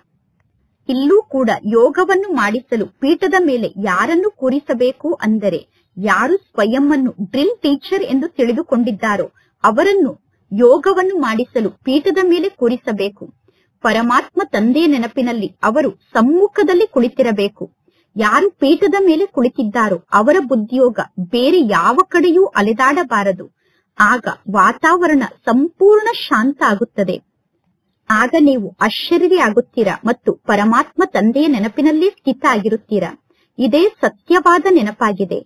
ಇಲ್ಲೂ ಕೂಡ ಯೋಗವನ್ನು ಮಾಡಿಸಲು ಪೀಠದ ಮೇಲೆ ಯಾರನ್ನು ಕೂರಿಸಬೇಕು ಅಂದರೆ ಯಾರು ಸ್ವಯಂವನ್ನು ಡ್ರಿಲ್ ಟೀಚರ್ ಎಂದು ತಿಳಿದುಕೊಂಡಿದ್ದಾರೋ ಅವರನ್ನು ಯೋಗವನ್ನು ಮಾಡಿಸಲು ಪೀಠದ ಮೇಲೆ ಕೂರಿಸಬೇಕು. ಪರಮಾತ್ಮ ತಂದೆಯ ನೆನಪಿನಲ್ಲಿ ಅವರು ಸಮ್ಮುಖದಲ್ಲಿ ಕುಳಿತಿರಬೇಕು. ಯಾರು ಪೀಠದ ಮೇಲೆ ಕುಳಿತಿದ್ದಾರೋ ಅವರ ಬುದ್ಧಿಯೋಗ ಬೇರೆ ಯಾವ ಕಡೆಯೂ ಅಲೆದಾಡಬಾರದು. ಆಗ ವಾತಾವರಣ ಸಂಪೂರ್ಣ ಶಾಂತ ಆಗುತ್ತದೆ. ಆಗ ನೀವು ಅಶರೀರಿ ಆಗುತ್ತೀರಾ ಮತ್ತು ಪರಮಾತ್ಮ ತಂದೆಯ ನೆನಪಿನಲ್ಲಿ ಸ್ಥಿತ ಆಗಿರುತ್ತೀರಾ. ಇದೇ ಸತ್ಯವಾದ ನೆನಪಾಗಿದೆ.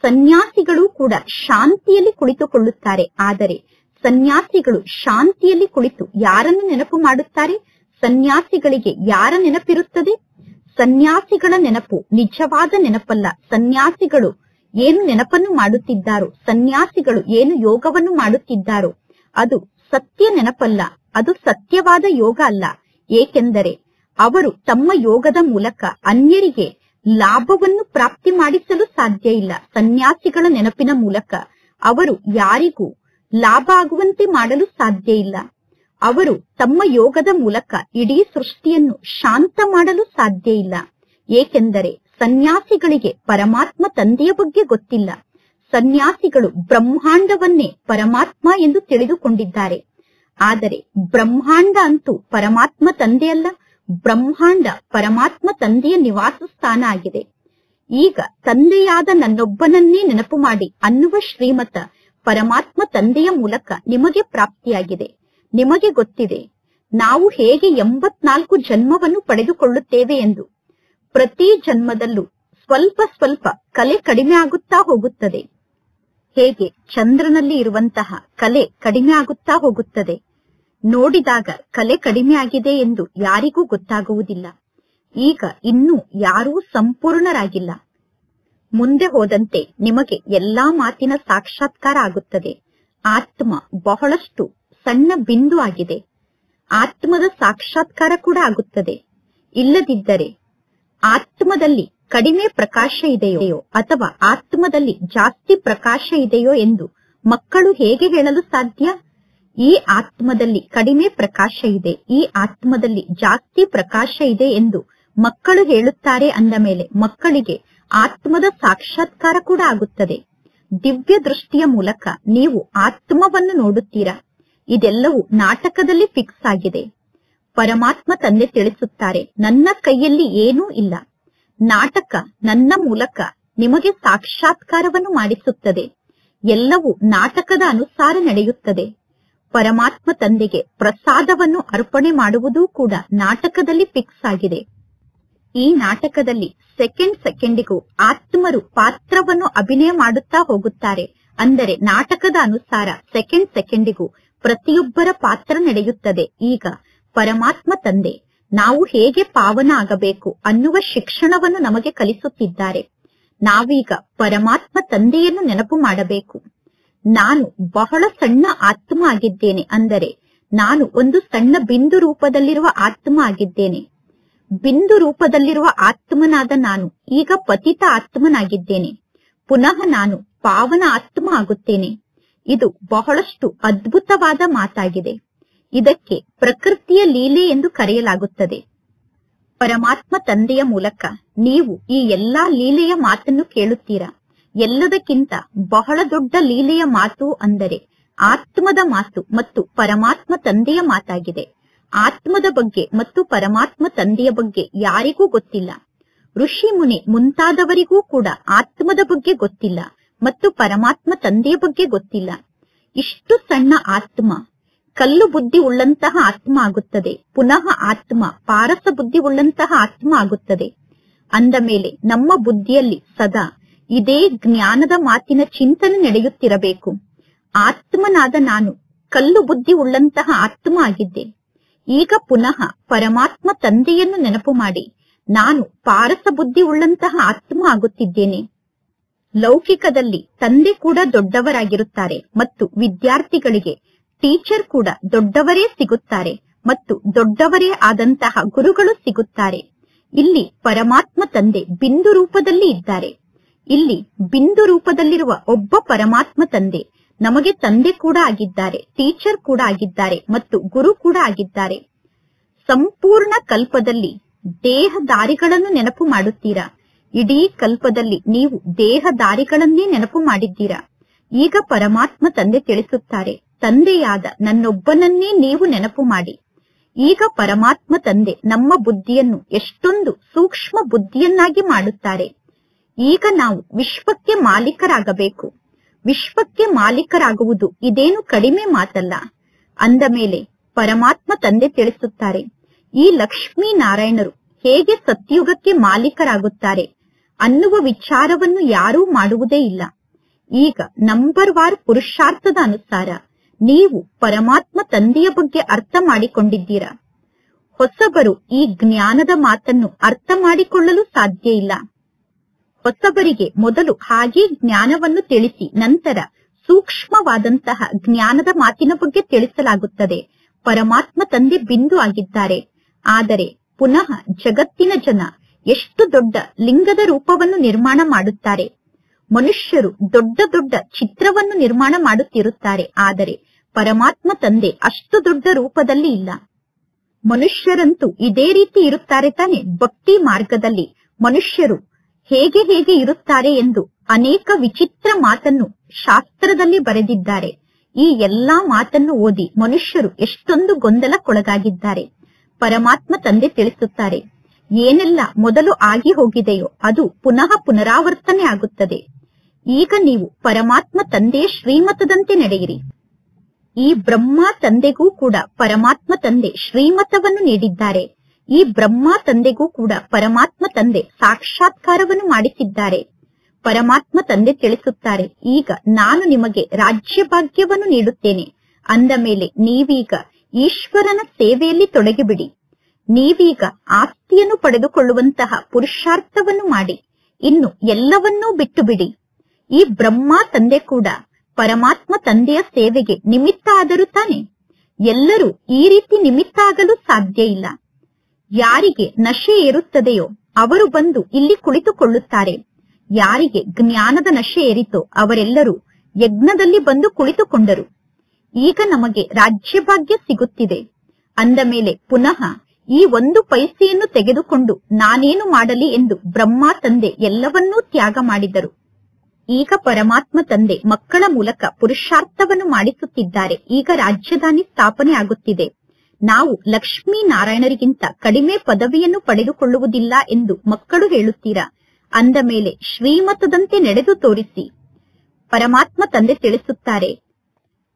ಸನ್ಯಾಸಿಗಳು ಕೂಡ ಶಾಂತಿಯಲ್ಲಿ ಕುಳಿತುಕೊಳ್ಳುತ್ತಾರೆ. ಆದರೆ ಸನ್ಯಾಸಿಗಳು ಶಾಂತಿಯಲ್ಲಿ ಕುಳಿತು ಯಾರನ್ನು ನೆನಪು ಮಾಡುತ್ತಾರೆ? ಸನ್ಯಾಸಿಗಳಿಗೆ ಯಾರ ನೆನಪಿರುತ್ತದೆ? ಸನ್ಯಾಸಿಗಳ ನೆನಪು ನಿಜವಾದ ನೆನಪಲ್ಲ. ಸನ್ಯಾಸಿಗಳು ಏನು ನೆನಪನ್ನು ಮಾಡುತ್ತಿದ್ದಾರೋ, ಸನ್ಯಾಸಿಗಳು ಏನು ಯೋಗವನ್ನು ಮಾಡುತ್ತಿದ್ದಾರೋ ಅದು ಸತ್ಯ ನೆನಪಲ್ಲ. ಅದು ಸತ್ಯವಾದ ಯೋಗ ಅಲ್ಲ. ಏಕೆಂದರೆ ಅವರು ತಮ್ಮ ಯೋಗದ ಮೂಲಕ ಅನ್ಯರಿಗೆ ಲಾಭವನ್ನು ಪ್ರಾಪ್ತಿ ಮಾಡಿಸಲು ಸಾಧ್ಯ ಇಲ್ಲ. ಸನ್ಯಾಸಿಗಳ ನೆನಪಿನ ಮೂಲಕ ಅವರು ಯಾರಿಗೂ ಲಾಭ ಆಗುವಂತೆ ಮಾಡಲು ಸಾಧ್ಯ ಇಲ್ಲ. ಅವರು ತಮ್ಮ ಯೋಗದ ಮೂಲಕ ಇಡೀ ಸೃಷ್ಟಿಯನ್ನು ಶಾಂತ ಮಾಡಲು ಸಾಧ್ಯ ಇಲ್ಲ. ಏಕೆಂದರೆ ಸನ್ಯಾಸಿಗಳಿಗೆ ಪರಮಾತ್ಮ ತಂದೆಯ ಬಗ್ಗೆ ಗೊತ್ತಿಲ್ಲ. ಸನ್ಯಾಸಿಗಳು ಬ್ರಹ್ಮಾಂಡವನ್ನೇ ಪರಮಾತ್ಮ ಎಂದು ತಿಳಿದುಕೊಂಡಿದ್ದಾರೆ. ಆದರೆ ಬ್ರಹ್ಮಾಂಡ ಅಂತೂ ಪರಮಾತ್ಮ ತಂದೆಯಲ್ಲ. ಬ್ರಹ್ಮಾಂಡ ಪರಮಾತ್ಮ ತಂದೆಯ ನಿವಾಸ ಸ್ಥಾನ ಆಗಿದೆ. ಈಗ ತಂದೆಯಾದ ನನ್ನೊಬ್ಬನನ್ನೇ ನೆನಪು ಮಾಡಿ ಅನ್ನುವ ಶ್ರೀಮತ ಪರಮಾತ್ಮ ತಂದೆಯ ಮೂಲಕ ನಿಮಗೆ ಪ್ರಾಪ್ತಿಯಾಗಿದೆ. ನಿಮಗೆ ಗೊತ್ತಿದೆ ನಾವು ಹೇಗೆ 84 ಜನ್ಮವನ್ನು ಪಡೆದುಕೊಳ್ಳುತ್ತೇವೆ ಎಂದು. ಪ್ರತಿ ಜನ್ಮದಲ್ಲೂ ಸ್ವಲ್ಪ ಸ್ವಲ್ಪ ಕಲೆ ಕಡಿಮೆ ಆಗುತ್ತಾ ಹೋಗುತ್ತದೆ. ಹೇಗೆ ಚಂದ್ರನಲ್ಲಿ ಇರುವಂತಹ ಕಲೆ ಕಡಿಮೆ ಆಗುತ್ತಾ ಹೋಗುತ್ತದೆ. ನೋಡಿದಾಗ ಕಲೆ ಕಡಿಮೆ ಆಗಿದೆ ಎಂದು ಯಾರಿಗೂ ಗೊತ್ತಾಗುವುದಿಲ್ಲ. ಈಗ ಇನ್ನೂ ಯಾರೂ ಸಂಪೂರ್ಣರಾಗಿಲ್ಲ. ಮುಂದೆ ಹೋದಂತೆ ನಿಮಗೆ ಎಲ್ಲಾ ಮಾತಿನ ಸಾಕ್ಷಾತ್ಕಾರ ಆಗುತ್ತದೆ. ಆತ್ಮ ಬಹಳಷ್ಟು ಸಣ್ಣ ಬಿಂದು ಆಗಿದೆ. ಆತ್ಮದ ಸಾಕ್ಷಾತ್ಕಾರ ಕೂಡ ಆಗುತ್ತದೆ. ಇಲ್ಲದಿದ್ದರೆ ಆತ್ಮದಲ್ಲಿ ಕಡಿಮೆ ಪ್ರಕಾಶ ಇದೆಯೋ ಅಥವಾ ಆತ್ಮದಲ್ಲಿ ಜಾಸ್ತಿ ಪ್ರಕಾಶ ಇದೆಯೋ ಎಂದು ಮಕ್ಕಳು ಹೇಗೆ ಹೇಳಲು ಸಾಧ್ಯ? ಈ ಆತ್ಮದಲ್ಲಿ ಕಡಿಮೆ ಪ್ರಕಾಶ ಇದೆ, ಈ ಆತ್ಮದಲ್ಲಿ ಜಾಸ್ತಿ ಪ್ರಕಾಶ ಇದೆ ಎಂದು ಮಕ್ಕಳು ಹೇಳುತ್ತಾರೆ. ಅಂದ ಮೇಲೆ ಮಕ್ಕಳಿಗೆ ಆತ್ಮದ ಸಾಕ್ಷಾತ್ಕಾರ ಕೂಡ ಆಗುತ್ತದೆ. ದಿವ್ಯ ದೃಷ್ಟಿಯ ಮೂಲಕ ನೀವು ಆತ್ಮವನ್ನು ನೋಡುತ್ತೀರಾ. ಇದೆಲ್ಲವೂ ನಾಟಕದಲ್ಲಿ ಫಿಕ್ಸ್ ಆಗಿದೆ. ಪರಮಾತ್ಮ ತಂದೆ ತಿಳಿಸುತ್ತಾರೆ, ನನ್ನ ಕೈಯಲ್ಲಿ ಏನೂ ಇಲ್ಲ. ನಾಟಕ ನನ್ನ ಮೂಲಕ ನಿಮಗೆ ಸಾಕ್ಷಾತ್ಕಾರವನ್ನು ಮಾಡಿಸುತ್ತದೆ. ಎಲ್ಲವೂ ನಾಟಕದ ಅನುಸಾರ ನಡೆಯುತ್ತದೆ. ಪರಮಾತ್ಮ ತಂದೆಗೆ ಪ್ರಸಾದವನ್ನು ಅರ್ಪಣೆ ಮಾಡುವುದೂ ಕೂಡ ನಾಟಕದಲ್ಲಿ ಫಿಕ್ಸ್ ಆಗಿದೆ. ಈ ನಾಟಕದಲ್ಲಿ ಸೆಕೆಂಡಿಗೂ ಆತ್ಮರು ಪಾತ್ರವನ್ನು ಅಭಿನಯ ಮಾಡುತ್ತಾ ಹೋಗುತ್ತಾರೆ. ಅಂದರೆ ನಾಟಕದ ಅನುಸಾರ ಸೆಕೆಂಡಿಗೂ ಪ್ರತಿಯೊಬ್ಬರ ಪಾತ್ರ ನಡೆಯುತ್ತದೆ. ಈಗ ಪರಮಾತ್ಮ ತಂದೆ ನಾವು ಹೇಗೆ ಪಾವನ ಆಗಬೇಕು ಅನ್ನುವ ಶಿಕ್ಷಣವನ್ನು ನಮಗೆ ಕಲಿಸುತ್ತಿದ್ದಾರೆ. ನಾವೀಗ ಪರಮಾತ್ಮ ತಂದೆಯನ್ನು ನೆನಪು ಮಾಡಬೇಕು. ನಾನು ಬಹಳ ಸಣ್ಣ ಆತ್ಮ ಆಗಿದ್ದೇನೆ. ಅಂದರೆ ನಾನು ಒಂದು ಸಣ್ಣ ಬಿಂದು ರೂಪದಲ್ಲಿರುವ ಆತ್ಮ ಆಗಿದ್ದೇನೆ. ಬಿಂದು ರೂಪದಲ್ಲಿರುವ ಆತ್ಮನಾದ ನಾನು ಈಗ ಪತಿತ ಆತ್ಮನಾಗಿದ್ದೇನೆ. ಪುನಃ ನಾನು ಪಾವನ ಆತ್ಮ ಆಗುತ್ತೇನೆ. ಇದು ಬಹಳಷ್ಟು ಅದ್ಭುತವಾದ ಮಾತಾಗಿದೆ. ಇದಕ್ಕೆ ಪ್ರಕೃತಿಯ ಲೀಲೆ ಎಂದು ಕರೆಯಲಾಗುತ್ತದೆ. ಪರಮಾತ್ಮ ತಂದೆಯ ಮೂಲಕ ನೀವು ಈ ಎಲ್ಲಾ ಲೀಲೆಯ ಮಾತನ್ನು ಕೇಳುತ್ತೀರಾ. ಎಲ್ಲದಕ್ಕಿಂತ ಬಹಳ ದೊಡ್ಡ ಲೀಲೆಯ ಮಾತು ಅಂದರೆ ಆತ್ಮದ ಮಾತು ಮತ್ತು ಪರಮಾತ್ಮ ತಂದೆಯ ಮಾತಾಗಿದೆ. ಆತ್ಮದ ಬಗ್ಗೆ ಮತ್ತು ಪರಮಾತ್ಮ ತಂದೆಯ ಬಗ್ಗೆ ಯಾರಿಗೂ ಗೊತ್ತಿಲ್ಲ. ಋಷಿ ಮುನಿ ಮುಂತಾದವರಿಗೂ ಕೂಡ ಆತ್ಮದ ಬಗ್ಗೆ ಗೊತ್ತಿಲ್ಲ ಮತ್ತು ಪರಮಾತ್ಮ ತಂದೆಯ ಬಗ್ಗೆ ಗೊತ್ತಿಲ್ಲ. ಇಷ್ಟು ಸಣ್ಣ ಆತ್ಮ ಕಲ್ಲು ಬುದ್ಧಿ ಉಳ್ಳಂತಹ ಆತ್ಮ ಆಗುತ್ತದೆ. ಪುನಃ ಆತ್ಮ ಪಾರಸ ಬುದ್ಧಿ ಉಳ್ಳಂತಹ ಆತ್ಮ ಆಗುತ್ತದೆ. ಅಂದ ಮೇಲೆ ನಮ್ಮ ಬುದ್ಧಿಯಲ್ಲಿ ಸದಾ ಇದೇ ಜ್ಞಾನದ ಮಾತಿನ ಚಿಂತನೆ ನಡೆಯುತ್ತಿರಬೇಕು. ಆತ್ಮನಾದ ನಾನು ಕಲ್ಲು ಬುದ್ಧಿ ಉಳ್ಳಂತಹ ಆತ್ಮ ಆಗಿದ್ದೆ. ಈಗ ಪುನಃ ಪರಮಾತ್ಮ ತಂದೆಯನ್ನು ನೆನಪು ಮಾಡಿ ನಾನು ಪಾರಸ ಬುದ್ಧಿ ಉಳ್ಳಂತಹ ಆತ್ಮ ಆಗುತ್ತಿದ್ದೇನೆ. ಲೌಕಿಕದಲ್ಲಿ ತಂದೆ ಕೂಡ ದೊಡ್ಡವರಾಗಿರುತ್ತಾರೆ ಮತ್ತು ವಿದ್ಯಾರ್ಥಿಗಳಿಗೆ ಟೀಚರ್ ಕೂಡ ದೊಡ್ಡವರೇ ಸಿಗುತ್ತಾರೆ ಮತ್ತು ದೊಡ್ಡವರೇ ಆದಂತಹ ಗುರುಗಳು ಸಿಗುತ್ತಾರೆ. ಇಲ್ಲಿ ಪರಮಾತ್ಮ ತಂದೆ ಬಿಂದು ರೂಪದಲ್ಲಿ ಇದ್ದಾರೆ. ಇಲ್ಲಿ ಬಿಂದು ರೂಪದಲ್ಲಿರುವ ಒಬ್ಬ ಪರಮಾತ್ಮ ತಂದೆ ನಮಗೆ ತಂದೆ ಕೂಡ ಆಗಿದ್ದಾರೆ, ಟೀಚರ್ ಕೂಡ ಆಗಿದ್ದಾರೆ ಮತ್ತು ಗುರು ಕೂಡ ಆಗಿದ್ದಾರೆ. ಸಂಪೂರ್ಣ ಕಲ್ಪದಲ್ಲಿ ದೇಹದಾರಿಗಳನ್ನು ನೆನಪು ಮಾಡುತ್ತೀರಾ. ಇಡೀ ಕಲ್ಪದಲ್ಲಿ ನೀವು ದೇಹದಾರಿಗಳನ್ನೇ ನೆನಪು ಮಾಡಿದ್ದೀರಾ. ಈಗ ಪರಮಾತ್ಮ ತಂದೆ ತಿಳಿಸುತ್ತಾರೆ, ತಂದೆಯಾದ ನನ್ನೊಬ್ಬನನ್ನೇ ನೀವು ನೆನಪು ಮಾಡಿ. ಈಗ ಪರಮಾತ್ಮ ತಂದೆ ನಮ್ಮ ಬುದ್ಧಿಯನ್ನು ಎಷ್ಟೊಂದು ಸೂಕ್ಷ್ಮ ಬುದ್ಧಿಯನ್ನಾಗಿ ಮಾಡುತ್ತಾರೆ. ಈಗ ನಾವು ವಿಶ್ವಕ್ಕೆ ಮಾಲೀಕರಾಗಬೇಕು. ವಿಶ್ವಕ್ಕೆ ಮಾಲೀಕರಾಗುವುದು ಇದೇನು ಕಡಿಮೆ ಮಾತಲ್ಲ. ಅಂದ ಮೇಲೆ ಪರಮಾತ್ಮ ತಂದೆ ತಿಳಿಸುತ್ತಾರೆ, ಈ ಲಕ್ಷ್ಮೀನಾರಾಯಣರು ಹೇಗೆ ಸತ್ಯುಗಕ್ಕೆ ಮಾಲೀಕರಾಗುತ್ತಾರೆ ಅನ್ನುವ ವಿಚಾರವನ್ನು ಯಾರೂ ಮಾಡುವುದೇ ಇಲ್ಲ. ಈಗ ನಂಬರ್ ವಾರ್ ಪುರುಷಾರ್ಥದ ಅನುಸಾರ ನೀವು ಪರಮಾತ್ಮ ತಂದೆಯ ಬಗ್ಗೆ ಅರ್ಥ ಮಾಡಿಕೊಂಡಿದ್ದೀರಾ. ಹೊಸಬರು ಈ ಜ್ಞಾನದ ಮಾತನ್ನು ಅರ್ಥ ಮಾಡಿಕೊಳ್ಳಲು ಸಾಧ್ಯ ಇಲ್ಲ. ಹೊಸಬರಿಗೆ ಮೊದಲು ಹಾಗೆ ಜ್ಞಾನವನ್ನು ತಿಳಿಸಿ ನಂತರ ಸೂಕ್ಷ್ಮವಾದಂತಹ ಜ್ಞಾನದ ಮಾತಿನ ಬಗ್ಗೆ ತಿಳಿಸಲಾಗುತ್ತದೆ. ಪರಮಾತ್ಮ ತಂದೆ ಬಿಂದು ಆಗಿದ್ದಾರೆ. ಆದರೆ ಪುನಃ ಜಗತ್ತಿನ ಜನ ಎಷ್ಟು ದೊಡ್ಡ ಲಿಂಗದ ರೂಪವನ್ನು ನಿರ್ಮಾಣ ಮಾಡುತ್ತಾರೆ. ಮನುಷ್ಯರು ದೊಡ್ಡ ದೊಡ್ಡ ಚಿತ್ರವನ್ನು ನಿರ್ಮಾಣ ಮಾಡುತ್ತಿರುತ್ತಾರೆ. ಆದರೆ ಪರಮಾತ್ಮ ತಂದೆ ಅಷ್ಟು ದೊಡ್ಡ ರೂಪದಲ್ಲಿ ಇಲ್ಲ. ಮನುಷ್ಯರಂತೂ ಇದೇ ರೀತಿ ಇರುತ್ತಾರೆ ತಾನೆ. ಭಕ್ತಿ ಮಾರ್ಗದಲ್ಲಿ ಮನುಷ್ಯರು ಹೇಗೆ ಹೇಗೆ ಇರುತ್ತಾರೆ ಎಂದು ಅನೇಕ ವಿಚಿತ್ರ ಮಾತನ್ನು ಶಾಸ್ತ್ರದಲ್ಲಿ ಬರೆದಿದ್ದಾರೆ. ಈ ಎಲ್ಲಾ ಮಾತನ್ನು ಓದಿ ಮನುಷ್ಯರು ಎಷ್ಟೊಂದು ಗೊಂದಲಕ್ಕೊಳಗಾಗಿದ್ದಾರೆ. ಪರಮಾತ್ಮ ತಂದೆ ತಿಳಿಸುತ್ತಾರೆ, ಏನೆಲ್ಲ ಮೊದಲು ಆಗಿ ಹೋಗಿದೆಯೋ ಅದು ಪುನಃ ಪುನರಾವರ್ತನೆ ಆಗುತ್ತದೆ. ಈಗ ನೀವು ಪರಮಾತ್ಮ ತಂದೆಯ ಶ್ರೀಮತದಂತೆ ನಡೆಯಿರಿ. ಈ ಬ್ರಹ್ಮ ತಂದೆಗೂ ಕೂಡ ಪರಮಾತ್ಮ ತಂದೆ ಶ್ರೀಮತವನ್ನು ನೀಡಿದ್ದಾರೆ. ಈ ಬ್ರಹ್ಮ ತಂದೆಗೂ ಕೂಡ ಪರಮಾತ್ಮ ತಂದೆ ಸಾಕ್ಷಾತ್ಕಾರವನ್ನು ಮಾಡಿಸಿದ್ದಾರೆ. ಪರಮಾತ್ಮ ತಂದೆ ತಿಳಿಸುತ್ತಾರೆ, ಈಗ ನಾನು ನಿಮಗೆ ರಾಜ್ಯ ಭಾಗ್ಯವನ್ನು ನೀಡುತ್ತೇನೆ. ಅಂದ ಮೇಲೆ ನೀವೀಗ ಈಶ್ವರನ ಸೇವೆಯಲ್ಲಿ ತೊಡಗಿಬಿಡಿ. ನೀವೀಗ ಆಸ್ತಿಯನ್ನು ಪಡೆದುಕೊಳ್ಳುವಂತಹ ಪುರುಷಾರ್ಥವನ್ನು ಮಾಡಿ. ಇನ್ನು ಎಲ್ಲವನ್ನೂ ಬಿಟ್ಟು ಬಿಡಿ. ಈ ಬ್ರಹ್ಮ ತಂದೆ ಕೂಡ ಪರಮಾತ್ಮ ತಂದೆಯ ಸೇವೆಗೆ ನಿಮಿತ್ತ ಆದರೂ ತಾನೆ. ಎಲ್ಲರೂ ಈ ರೀತಿ ನಿಮಿತ್ತ ಆಗಲು ಸಾಧ್ಯ ಇಲ್ಲ. ಯಾರಿಗೆ ನಶೆ ಏರುತ್ತದೆಯೋ ಅವರು ಬಂದು ಇಲ್ಲಿ ಕುಳಿತುಕೊಳ್ಳುತ್ತಾರೆ. ಯಾರಿಗೆ ಜ್ಞಾನದ ನಶೆ ಏರಿತೋ ಅವರೆಲ್ಲರೂ ಯಜ್ಞದಲ್ಲಿ ಬಂದು ಕುಳಿತುಕೊಂಡರು. ಈಗ ನಮಗೆ ರಾಜ್ಯಭಾಗ್ಯ ಸಿಗುತ್ತಿದೆ. ಅಂದ ಮೇಲೆ ಪುನಃ ಈ ಒಂದು ಪೈಸೆಯನ್ನು ತೆಗೆದುಕೊಂಡು ನಾನೇನು ಮಾಡಲಿ ಎಂದು ಬ್ರಹ್ಮ ತಂದೆ ಎಲ್ಲವನ್ನೂ ತ್ಯಾಗ ಮಾಡಿದರು. ಈಗ ಪರಮಾತ್ಮ ತಂದೆ ಮಕ್ಕಳ ಮೂಲಕ ಪುರುಷಾರ್ಥವನ್ನು ಮಾಡಿಸುತ್ತಿದ್ದಾರೆ. ಈಗ ರಾಜಧಾನಿ ಸ್ಥಾಪನೆ ಆಗುತ್ತಿದೆ. ನಾವು ಲಕ್ಷ್ಮೀನಾರಾಯಣರಿಗಿಂತ ಕಡಿಮೆ ಪದವಿಯನ್ನು ಪಡೆದುಕೊಳ್ಳುವುದಿಲ್ಲ ಎಂದು ಮಕ್ಕಳು ಹೇಳುತ್ತೀರಾ. ಅಂದ ಮೇಲೆ ಶ್ರೀಮತದಂತೆ ನಡೆದು ತೋರಿಸಿ. ಪರಮಾತ್ಮ ತಂದೆ ತಿಳಿಸುತ್ತಾರೆ,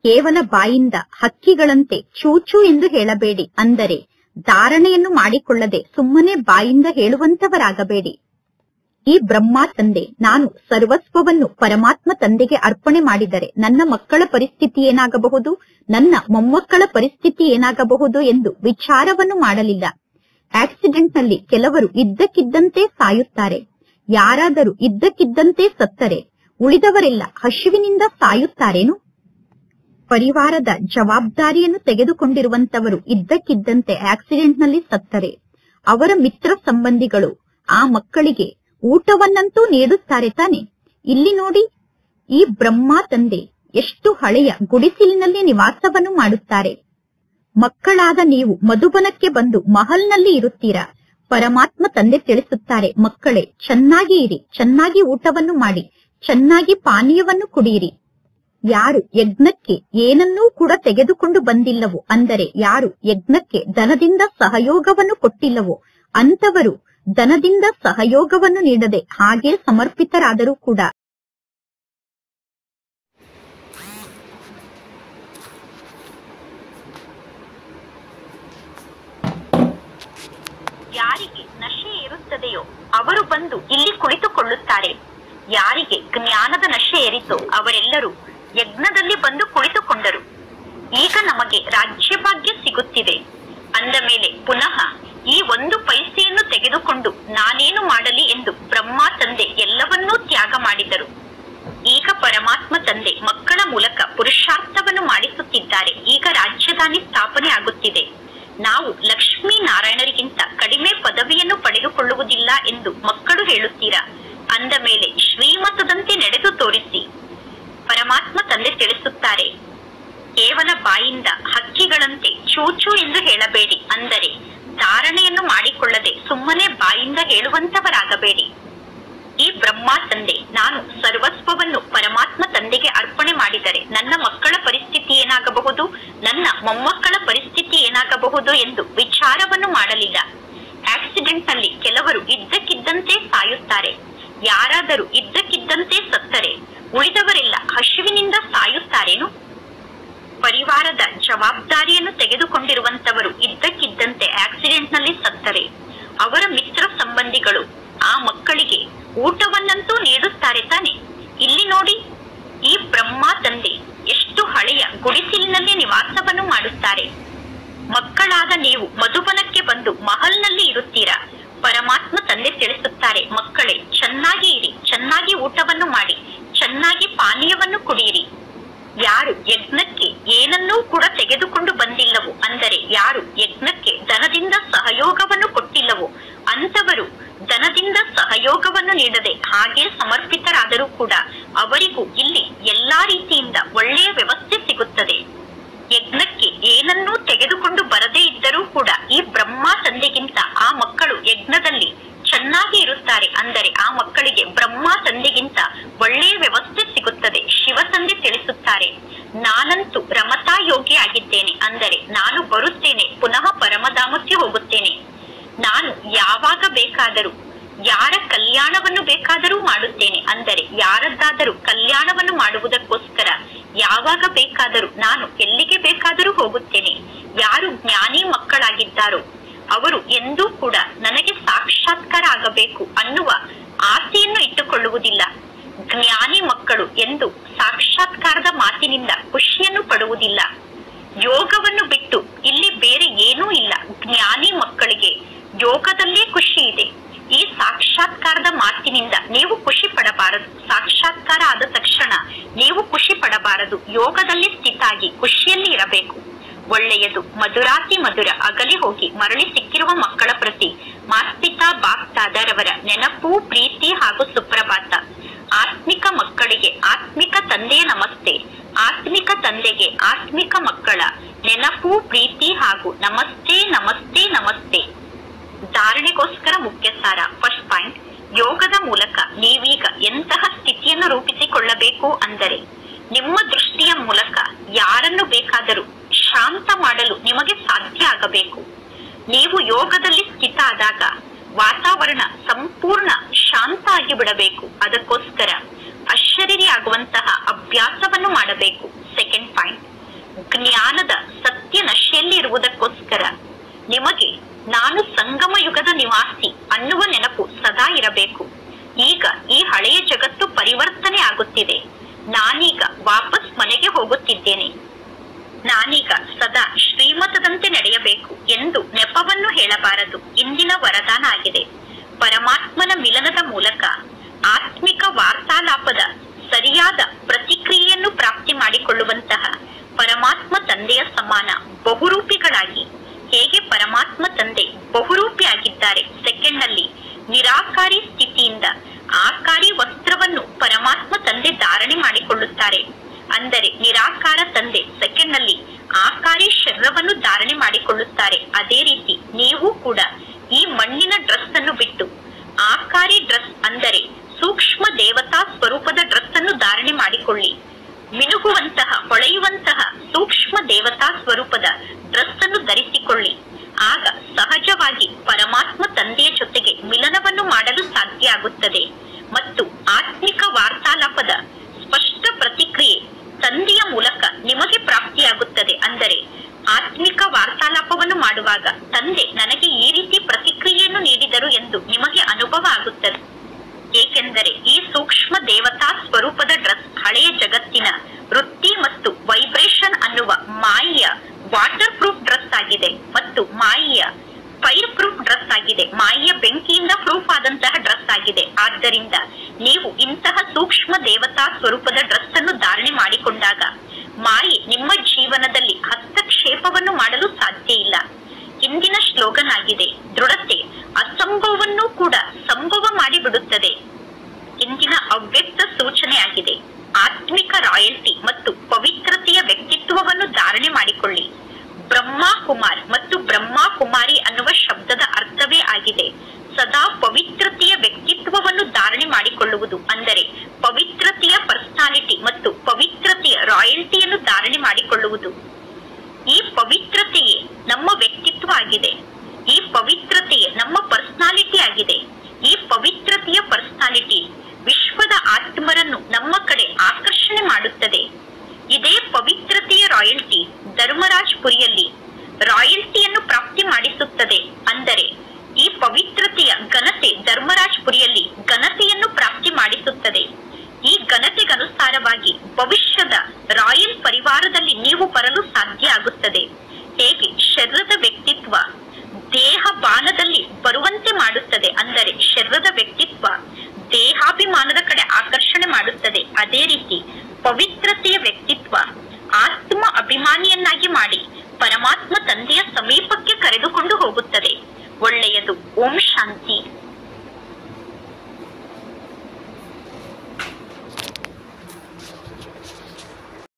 ಕೇವಲ ಬಾಯಿಂದ ಹಕ್ಕಿಗಳಂತೆ ಚೂಚು ಎಂದು ಹೇಳಬೇಡಿ. ಅಂದರೆ ಧಾರಣೆಯನ್ನು ಮಾಡಿಕೊಳ್ಳದೆ ಸುಮ್ಮನೆ ಬಾಯಿಂದ ಹೇಳುವಂತವರಾಗಬೇಡಿ. ಈ ಬ್ರಹ್ಮ ತಂದೆ ನಾನು ಸರ್ವಸ್ವವನ್ನು ಪರಮಾತ್ಮ ತಂದೆಗೆ ಅರ್ಪಣೆ ಮಾಡಿದರೆ ನನ್ನ ಮಕ್ಕಳ ಪರಿಸ್ಥಿತಿ ಏನಾಗಬಹುದು, ನನ್ನ ಮೊಮ್ಮಕ್ಕಳ ಪರಿಸ್ಥಿತಿ ಏನಾಗಬಹುದು ಎಂದು ವಿಚಾರವನ್ನು ಮಾಡಲಿಲ್ಲ. ಆಕ್ಸಿಡೆಂಟ್ ನಲ್ಲಿ ಕೆಲವರು ಇದ್ದಕ್ಕಿದ್ದಂತೆ ಸಾಯುತ್ತಾರೆ. ಯಾರಾದರೂ ಇದ್ದಕ್ಕಿದ್ದಂತೆ ಸತ್ತರೆ ಉಳಿದವರೆಲ್ಲ ಹಸಿವಿನಿಂದ ಸಾಯುತ್ತಾರೇನು? ಪರಿವಾರದ ಜವಾಬ್ದಾರಿಯನ್ನು ತೆಗೆದುಕೊಂಡಿರುವಂತವರು ಇದ್ದಕ್ಕಿದ್ದಂತೆ ಆಕ್ಸಿಡೆಂಟ್ ನಲ್ಲಿ ಸತ್ತರೆ ಅವರ ಮಿತ್ರ ಸಂಬಂಧಿಗಳು ಆ ಮಕ್ಕಳಿಗೆ ಊಟವನ್ನಂತೂ ನೀಡುತ್ತಾರೆ ತಾನೆ. ಇಲ್ಲಿ ನೋಡಿ, ಈ ಬ್ರಹ್ಮ ತಂದೆ ಎಷ್ಟು ಹಳೆಯ ಗುಡಿಸಿಲಿನಲ್ಲಿ ನಿವಾಸವನ್ನು ಮಾಡುತ್ತಾರೆ. ಮಕ್ಕಳಾದ ನೀವು ಮಧುಬನಕ್ಕೆ ಬಂದು ಮಹಲ್ನಲ್ಲಿ ಇರುತ್ತೀರಾ. ಪರಮಾತ್ಮ ತಂದೆ ತಿಳಿಸುತ್ತಾರೆ, ಮಕ್ಕಳೇ ಚೆನ್ನಾಗಿ ಇರಿ, ಚೆನ್ನಾಗಿ ಊಟವನ್ನು ಮಾಡಿ, ಚೆನ್ನಾಗಿ ಪಾನೀಯವನ್ನು ಕುಡಿಯಿರಿ. ಯಾರು ಯಜ್ಞಕ್ಕೆ ಏನನ್ನೂ ಕೂಡ ತೆಗೆದುಕೊಂಡು ಬಂದಿಲ್ಲವೋ, ಅಂದರೆ ಯಾರು ಯಜ್ಞಕ್ಕೆ ಧನದಿಂದ ಸಹಯೋಗವನ್ನು ಕೊಟ್ಟಿಲ್ಲವೋ ಅಂತವರು ಧನದಿಂದ ಸಹಯೋಗವನ್ನು ನೀಡದೆ ಹಾಗೆ ಸಮರ್ಪಿತರಾದರೂ ಕೂಡ ಯಾರಿಗೆ ನಶೆ ಇರುತ್ತದೆಯೋ ಅವರು ಬಂದು ಇಲ್ಲಿ ಕುಳಿತುಕೊಳ್ಳುತ್ತಾರೆ. ಯಾರಿಗೆ ಜ್ಞಾನದ ನಶೆ ಏರಿತೋ ಅವರೆಲ್ಲರೂ ಯಜ್ಞದಲ್ಲಿ ಬಂದು ಕುಳಿತುಕೊಂಡರು. ಈಗ ನಮಗೆ ರಾಜ್ಯಭಾಗ್ಯ ಸಿಗುತ್ತಿದೆ ಅಂದ ಮೇಲೆ ಪುನಃ ಈ 1 ಪೈಸೆಯನ್ನು ತೆಗೆದುಕೊಂಡು ನಾನೇನು ಮಾಡಲಿ ಎಂದು ಬ್ರಹ್ಮ ತಂದೆ ಎಲ್ಲವನ್ನೂ ತ್ಯಾಗ ಮಾಡಿದರು. ಈಗ ಪರಮಾತ್ಮ ತಂದೆ ಮಕ್ಕಳ ಮೂಲಕ ಪುರುಷಾರ್ಥವನ್ನು ಮಾಡಿಸುತ್ತಿದ್ದಾರೆ. ಈಗ ರಾಜಧಾನಿ ಸ್ಥಾಪನೆ ಆಗುತ್ತಿದೆ. ನಾವು ಲಕ್ಷ್ಮೀ ನಾರಾಯಣರಿಗಿಂತ ಕಡಿಮೆ ಪದವಿಯನ್ನು ಪಡೆದುಕೊಳ್ಳುವುದಿಲ್ಲ ಎಂದು ಮಕ್ಕಳು ಹೇಳುತ್ತೀರಾ. ಅಂದ ಮೇಲೆ ಶ್ರೀಮತದಂತೆ ನಡೆದು ತೋರಿಸಿ. ಪರಮಾತ್ಮ ತಂದೆ ತಿಳಿಸುತ್ತಾರೆ, ಕೇವಲ ಬಾಯಿಂದ ಹಕ್ಕಿಗಳಂತೆ ಚೂಚು ಎಂದು ಹೇಳಬೇಡಿ. ಅಂದರೆ ಧಾರಣೆಯನ್ನು ಮಾಡಿಕೊಳ್ಳದೆ ಸುಮ್ಮನೆ ಬಾಯಿಂದ ಹೇಳುವಂತವರಾಗಬೇಡಿ. ಈ ಬ್ರಹ್ಮ ತಂದೆ ನಾನು ಸರ್ವಸ್ವವನ್ನು ಪರಮಾತ್ಮ ತಂದೆಗೆ ಅರ್ಪಣೆ ಮಾಡಿದರೆ ನನ್ನ ಮಕ್ಕಳ ಪರಿಸ್ಥಿತಿ ಏನಾಗಬಹುದು, ನನ್ನ ಮೊಮ್ಮಕ್ಕಳ ಪರಿಸ್ಥಿತಿ ಏನಾಗಬಹುದು ಎಂದು ವಿಚಾರವನ್ನು ಮಾಡಲಿಲ್ಲ. ಆಕ್ಸಿಡೆಂಟ್ ನಲ್ಲಿ ಕೆಲವರು ಇದ್ದಕ್ಕಿದ್ದಂತೆ ಸಾಯುತ್ತಾರೆ. ಯಾರಾದರೂ ಇದ್ದಕ್ಕಿದ್ದಂತೆ ಸತ್ತರೆ ಉಳಿದವರೆಲ್ಲ ಹಸಿವಿನಿಂದ ಸಾಯುತ್ತಾರೇನು? ಪರಿವಾರದ ಜವಾಬ್ದಾರಿಯನ್ನು ತೆಗೆದುಕೊಂಡಿರುವಂತವರು ಇದ್ದಕ್ಕಿದ್ದಂತೆ ಆಕ್ಸಿಡೆಂಟ್ ನಲ್ಲಿ ಸತ್ತರೆ ಅವರ ಮಿತ್ರ ಸಂಬಂಧಿಗಳು ಆ ಮಕ್ಕಳಿಗೆ ಊಟವನ್ನಂತೂ ನೀಡುತ್ತಾರೆ ತಾನೆ. ಇಲ್ಲಿ ನೋಡಿ, ಈ ಬ್ರಹ್ಮ ತಂದೆ ಎಷ್ಟು ಹಳೆಯ ಗುಡಿಸಿಲಿನಲ್ಲಿ ನಿವಾಸವನ್ನು ಮಾಡುತ್ತಾರೆ. ಮಕ್ಕಳಾದ ನೀವು ಮಧುಬನಕ್ಕೆ ಬಂದು ಮಹಲ್ನಲ್ಲಿ ಇರುತ್ತೀರಾ. ಪರಮಾತ್ಮ ತಂದೆ ತಿಳಿಸುತ್ತಾರೆ, ಮಕ್ಕಳೇ ಚೆನ್ನಾಗಿ ಇರಿ, ಚೆನ್ನಾಗಿ ಊಟವನ್ನು ಮಾಡಿ, ಚೆನ್ನಾಗಿ ಪಾನೀಯವನ್ನು ಕುಡಿಯಿರಿ. ಯಾರು ಯಜ್ಞಕ್ಕೆ ಏನನ್ನೂ ಕೂಡ ತೆಗೆದುಕೊಂಡು ಬಂದಿಲ್ಲವೋ, ಅಂದರೆ ಯಾರು ಯಜ್ಞಕ್ಕೆ ಧನದಿಂದ ಸಹಯೋಗವನ್ನು ಕೊಟ್ಟಿಲ್ಲವೋ ಅಂತವರು ಧನದಿಂದ ಸಹಯೋಗವನ್ನು ನೀಡದೆ ಹಾಗೆ ಸಮರ್ಪಿತರಾದರೂ ಕೂಡ ಅವರಿಗೂ ಇಲ್ಲಿ ಎಲ್ಲಾ ರೀತಿಯಿಂದ ಒಳ್ಳೆಯ ವ್ಯವಸ್ಥೆ ಸಿಗುತ್ತದೆ. ಯಜ್ಞಕ್ಕೆ ಏನನ್ನೂ ತೆಗೆದುಕೊಂಡು ಬರದೇ ಇದ್ದರೂ ಕೂಡ ಈ ಬ್ರಹ್ಮ ತಂದೆಗಿಂತ ಆ ಮಕ್ಕಳು ಯಜ್ಞದಲ್ಲಿ ಚೆನ್ನಾಗಿ ಇರುತ್ತಾರೆ. ಅಂದರೆ ಆ ಮಕ್ಕಳಿಗೆ ಬ್ರಹ್ಮ ತಂದೆಗಿಂತ ಒಳ್ಳೆಯ ವ್ಯವಸ್ಥೆ ಸಿಗುತ್ತದೆ. ಶಿವ ತಂದೆ ತಿಳಿಸುತ್ತಾರೆ, ನಾನಂತೂ ರಮತಾ ಯೋಗಿ ಆಗಿದ್ದೇನೆ. ಅಂದರೆ ನಾನು ಬರುತ್ತೇನೆ, ಪುನಃ ಪರಮಧಾಮಕ್ಕೆ ಹೋಗುತ್ತೇನೆ. ನಾನು ಯಾವಾಗ ಬೇಕಾದರೂ ಯಾರ ಕಲ್ಯಾಣವನ್ನು ಬೇಕಾದರೂ ಮಾಡುತ್ತೇನೆ. ಅಂದರೆ ಯಾರದ್ದಾದರೂ ಕಲ್ಯಾಣವನ್ನು ಮಾಡುವುದಕ್ಕೋಸ್ಕರ ಯಾವಾಗ ಬೇಕಾದರೂ ನಾನು ಎಲ್ಲಿಗೆ ಬೇಕಾದರೂ ಹೋಗುತ್ತೇನೆ. ಯಾರು ಜ್ಞಾನಿ ಮಕ್ಕಳಾಗಿದ್ದಾರೋ ಅವರು ಎಂದೂ ಕೂಡ ನನಗೆ ಸಾಕ್ಷಾತ್ಕಾರ ಆಗಬೇಕು ಅನ್ನುವ ಆಸೆಯನ್ನು ಇಟ್ಟುಕೊಳ್ಳುವುದಿಲ್ಲ. ಜ್ಞಾನಿ ಮಕ್ಕಳು ಎಂದು ಸಾಕ್ಷಾತ್ಕಾರದ ಮಾತಿನಿಂದ ಖುಷಿಯನ್ನು ಪಡುವುದಿಲ್ಲ. ಯೋಗವನ್ನು ಬಿಟ್ಟು ಇಲ್ಲಿ ಬೇರೆ ಏನೂ ಇಲ್ಲ. ಜ್ಞಾನಿ ಮಕ್ಕಳಿಗೆ ಯೋಗದಲ್ಲೇ ಖುಷಿ ಇದೆ. ಈ ಸಾಕ್ಷಾತ್ಕಾರದ ಮಾತಿನಿಂದ ನೀವು ಖುಷಿ ಪಡಬಾರದು. ಸಾಕ್ಷಾತ್ಕಾರ ಆದ ತಕ್ಷಣ ನೀವು ಖುಷಿ ಪಡಬಾರದು. ಯೋಗದಲ್ಲಿ ಸ್ಥಿತಾಗಿ ಖುಷಿಯಲ್ಲಿ ಇರಬೇಕು. ಒಳ್ಳೆಯದು ಮಧುರಾತಿ ಮಧುರ ಅಗಲಿ ಹೋಗಿ ಮರಳಿ ಸಿಕ್ಕಿರುವ ಮಕ್ಕಳ ಪ್ರತಿ ಮಾಸ್ಪಿತಾ ಬಾಪ್ತಾದರವರ ನೆನಪು, ಪ್ರೀತಿ ಹಾಗೂ ಸುಪ್ರಭಾತ. ಆತ್ಮಿಕ ಮಕ್ಕಳಿಗೆ ಆತ್ಮಿಕ ತಂದೆಯ ನಮಸ್ತೆ. ಆತ್ಮಿಕ ತಂದೆಗೆ ಆತ್ಮಿಕ ಮಕ್ಕಳ ನೆನಪು, ಪ್ರೀತಿ ಹಾಗೂ ನಮಸ್ತೆ ನಮಸ್ತೆ ನಮಸ್ತೆ. ಧಾರಣೆಗೋಸ್ಕರ ಮುಖ್ಯ ಸಾರ. ಫಸ್ಟ್ ಪಾಯಿಂಟ್, ಯೋಗದ ಮೂಲಕ ನೀವೀಗ ಎಂತಹ ಸ್ಥಿತಿಯನ್ನು ರೂಪಿಸಿಕೊಳ್ಳಬೇಕು ಅಂದರೆ ನಿಮ್ಮ ದೃಷ್ಟಿಯ ಮೂಲಕ ಯಾರನ್ನು ಬೇಕಾದರೂ ಶಾಂತ ಮಾಡಲು ನಿಮಗೆ ಸಾಧ್ಯ ಆಗಬೇಕು. ನೀವು ಯೋಗದಲ್ಲಿ ಸ್ಥಿತ ಆದಾಗ ವಾತಾವರಣ ಸಂಪೂರ್ಣ ಶಾಂತ ಆಗಿ ಬಿಡಬೇಕು. ಅದಕ್ಕೋಸ್ಕರ ಅಶರೀರಿ ಆಗುವಂತಹ ಅಭ್ಯಾಸವನ್ನು ಮಾಡಬೇಕು. ಸೆಕೆಂಡ್ ಪಾಯಿಂಟ್, ಜ್ಞಾನದ ಸತ್ಯ ನಶೆಯಲ್ಲಿ ಇರುವುದಕ್ಕೋಸ್ಕರ ನಿಮಗೆ ನಾನು ಸಂಗಮ ಯುಗದ ನಿವಾಸಿ ಅನ್ನುವ ನೆನಪು ಸದಾ ಇರಬೇಕು. ಈಗ ಈ ಹಳೆಯ ಜಗತ್ತು ಪರಿವರ್ತನೆ ಆಗುತ್ತಿದೆ. ನಾನೀಗ ವಾಪಸ್ ಮನೆಗೆ ಹೋಗುತ್ತಿದ್ದೇನೆ. ನಾನೀಗ ಸದಾ ಶ್ರೀಮತದಂತೆ ನಡೆಯಬೇಕು ಎಂದು ನೆಪವನ್ನು ಹೇಳಬಾರದು. ಇಂದಿನ ವರದಾನ ಆಗಿದೆ. ಪರಮಾತ್ಮನ ಮಿಲನದ ಮೂಲಕ ಆತ್ಮಿಕ ವಾರ್ತಾಲಾಪದ ಸರಿಯಾದ ಪ್ರತಿಕ್ರಿಯೆಯನ್ನು ಪ್ರಾಪ್ತಿ ಮಾಡಿಕೊಳ್ಳುವಂತಹ ಪರಮಾತ್ಮ ತಂದೆಯ ಸಮಾನ ಬಹುರೂಪಿಗಳಾಗಿ, ಹೇಗೆ ಪರಮಾತ್ಮ ತಂದೆ ಬಹುರೂಪಿ ಆಗಿದ್ದಾರೆ. ಸೆಕೆಂಡ್ ನಲ್ಲಿ ನಿರಾಕಾರಿ ಸ್ಥಿತಿಯಿಂದ ಆಕಾರಿ ವಸ್ತ್ರವನ್ನು ಪರಮಾತ್ಮ ತಂದೆ ಧಾರಣೆ ಮಾಡಿಕೊಳ್ಳುತ್ತಾರೆ. ಅಂದರೆ ನಿರಾಕಾರ ತಂದೆ ಸೆಕೆಂಡ್ ನಲ್ಲಿ ಆಕಾರಿ ಶರೀರವನ್ನು ಧಾರಣೆ ಮಾಡಿಕೊಳ್ಳುತ್ತಾರೆ. ಅದೇ ರೀತಿ ನೀವು ಕೂಡ ಈ ಮಣ್ಣಿನ ಡ್ರೆಸ್ ಅನ್ನು ಬಿಟ್ಟು ಆಕಾರಿ ಡ್ರೆಸ್ ಅಂದರೆ ಸೂಕ್ಷ್ಮ ದೇವತಾ ಸ್ವರೂಪದ ಡ್ರೆಸ್ ಅನ್ನು ಧಾರಣೆ ಮಾಡಿಕೊಳ್ಳಿ. ಮಿನುಗುವಂತಹ, ಹೊಳೆಯುವಂತಹ ಸೂಕ್ಷ್ಮ ದೇವತಾ ಸ್ವರೂಪದ ಡ್ರೆಸ್ ಅನ್ನು ಧರಿಸಿಕೊಳ್ಳಿ. ಆಗ ಸಹಜವಾಗಿ ಪರಮಾತ್ಮ ತಂದೆಯ ಜೊತೆಗೆ ಮಿಲನ ಸಾಧ್ಯ ಆಗುತ್ತದೆ ಮತ್ತು ಆತ್ಮಿಕ ವಾರ್ತಾಲಾಪದ ಸ್ಪಷ್ಟ ಪ್ರತಿಕ್ರಿಯೆ ತಂದೆಯ ಮೂಲಕ ನಿಮಗೆ ಪ್ರಾಪ್ತಿಯಾಗುತ್ತದೆ. ಅಂದರೆ ಆತ್ಮಿಕ ವಾರ್ತಾಲಾಪವನ್ನು ಮಾಡುವಾಗ ತಂದೆ ನನಗೆ ಈ ರೀತಿ ಪ್ರತಿಕ್ರಿಯೆಯನ್ನು ನೀಡಿದರು ಎಂದು ನಿಮಗೆ ಅನುಭವ ಆಗುತ್ತದೆ. ಏಕೆಂದರೆ ಈ ಸೂಕ್ಷ್ಮ ದೇವತಾ ಸ್ವರೂಪದ ಡ್ರೆಸ್ ಹಳೆಯ ಜಗತ್ತಿನ ವೃತ್ತಿ ಮತ್ತು ವೈಬ್ರೇಷನ್ ಅನ್ನುವ ಮಾಯೆಯ ವಾಟರ್ ಪ್ರೂಫ್ ಡ್ರೆಸ್ ಆಗಿದೆ ಮತ್ತು ಮಾಯೆಯ ಫೈರ್ ಪ್ರೂಫ್ ಡ್ರೆಸ್ ಆಗಿದೆ. ಮಾಯೆಯ ಬೆಂಕಿಯಿಂದ ಪ್ರೂಫ್ ಆದಂತಹ ಡ್ರೆಸ್ ಆಗಿದೆ. ಆದ್ದರಿಂದ ನೀವು ಇಂತಹ ಸೂಕ್ಷ್ಮ ದೇವತಾ ಸ್ವರೂಪದ ಡ್ರೆಸ್ ಅನ್ನು ಧಾರಣೆ ಮಾಡಿಕೊಂಡಾಗ ಮಾಯೆ ನಿಮ್ಮ ಜೀವನದಲ್ಲಿ ಹಸ್ತಕ್ಷೇಪವನ್ನು ಮಾಡಲು ಸಾಧ್ಯ ಇಲ್ಲ. ಹಿಂದಿನ ಸ್ಲೋಗನ್ ಆಗಿದೆ, ದೃಢತೆ ಅಸಂಭವವನ್ನು ಕೂಡ ಸಂಭವ ಮಾಡಿಬಿಡುತ್ತದೆ. ಇಂದಿನ ಅವ್ಯಕ್ತ ಸೂಚನೆ ಆಗಿದೆ, ಆತ್ಮಿಕ ರಾಯಲ್ಟಿ ಮತ್ತು ಪವಿತ್ರತೆಯ ವ್ಯಕ್ತಿತ್ವವನ್ನು ಧಾರಣೆ ಮಾಡಿಕೊಳ್ಳಿ. ಬ್ರಹ್ಮ ಕುಮಾರ್ ಮತ್ತು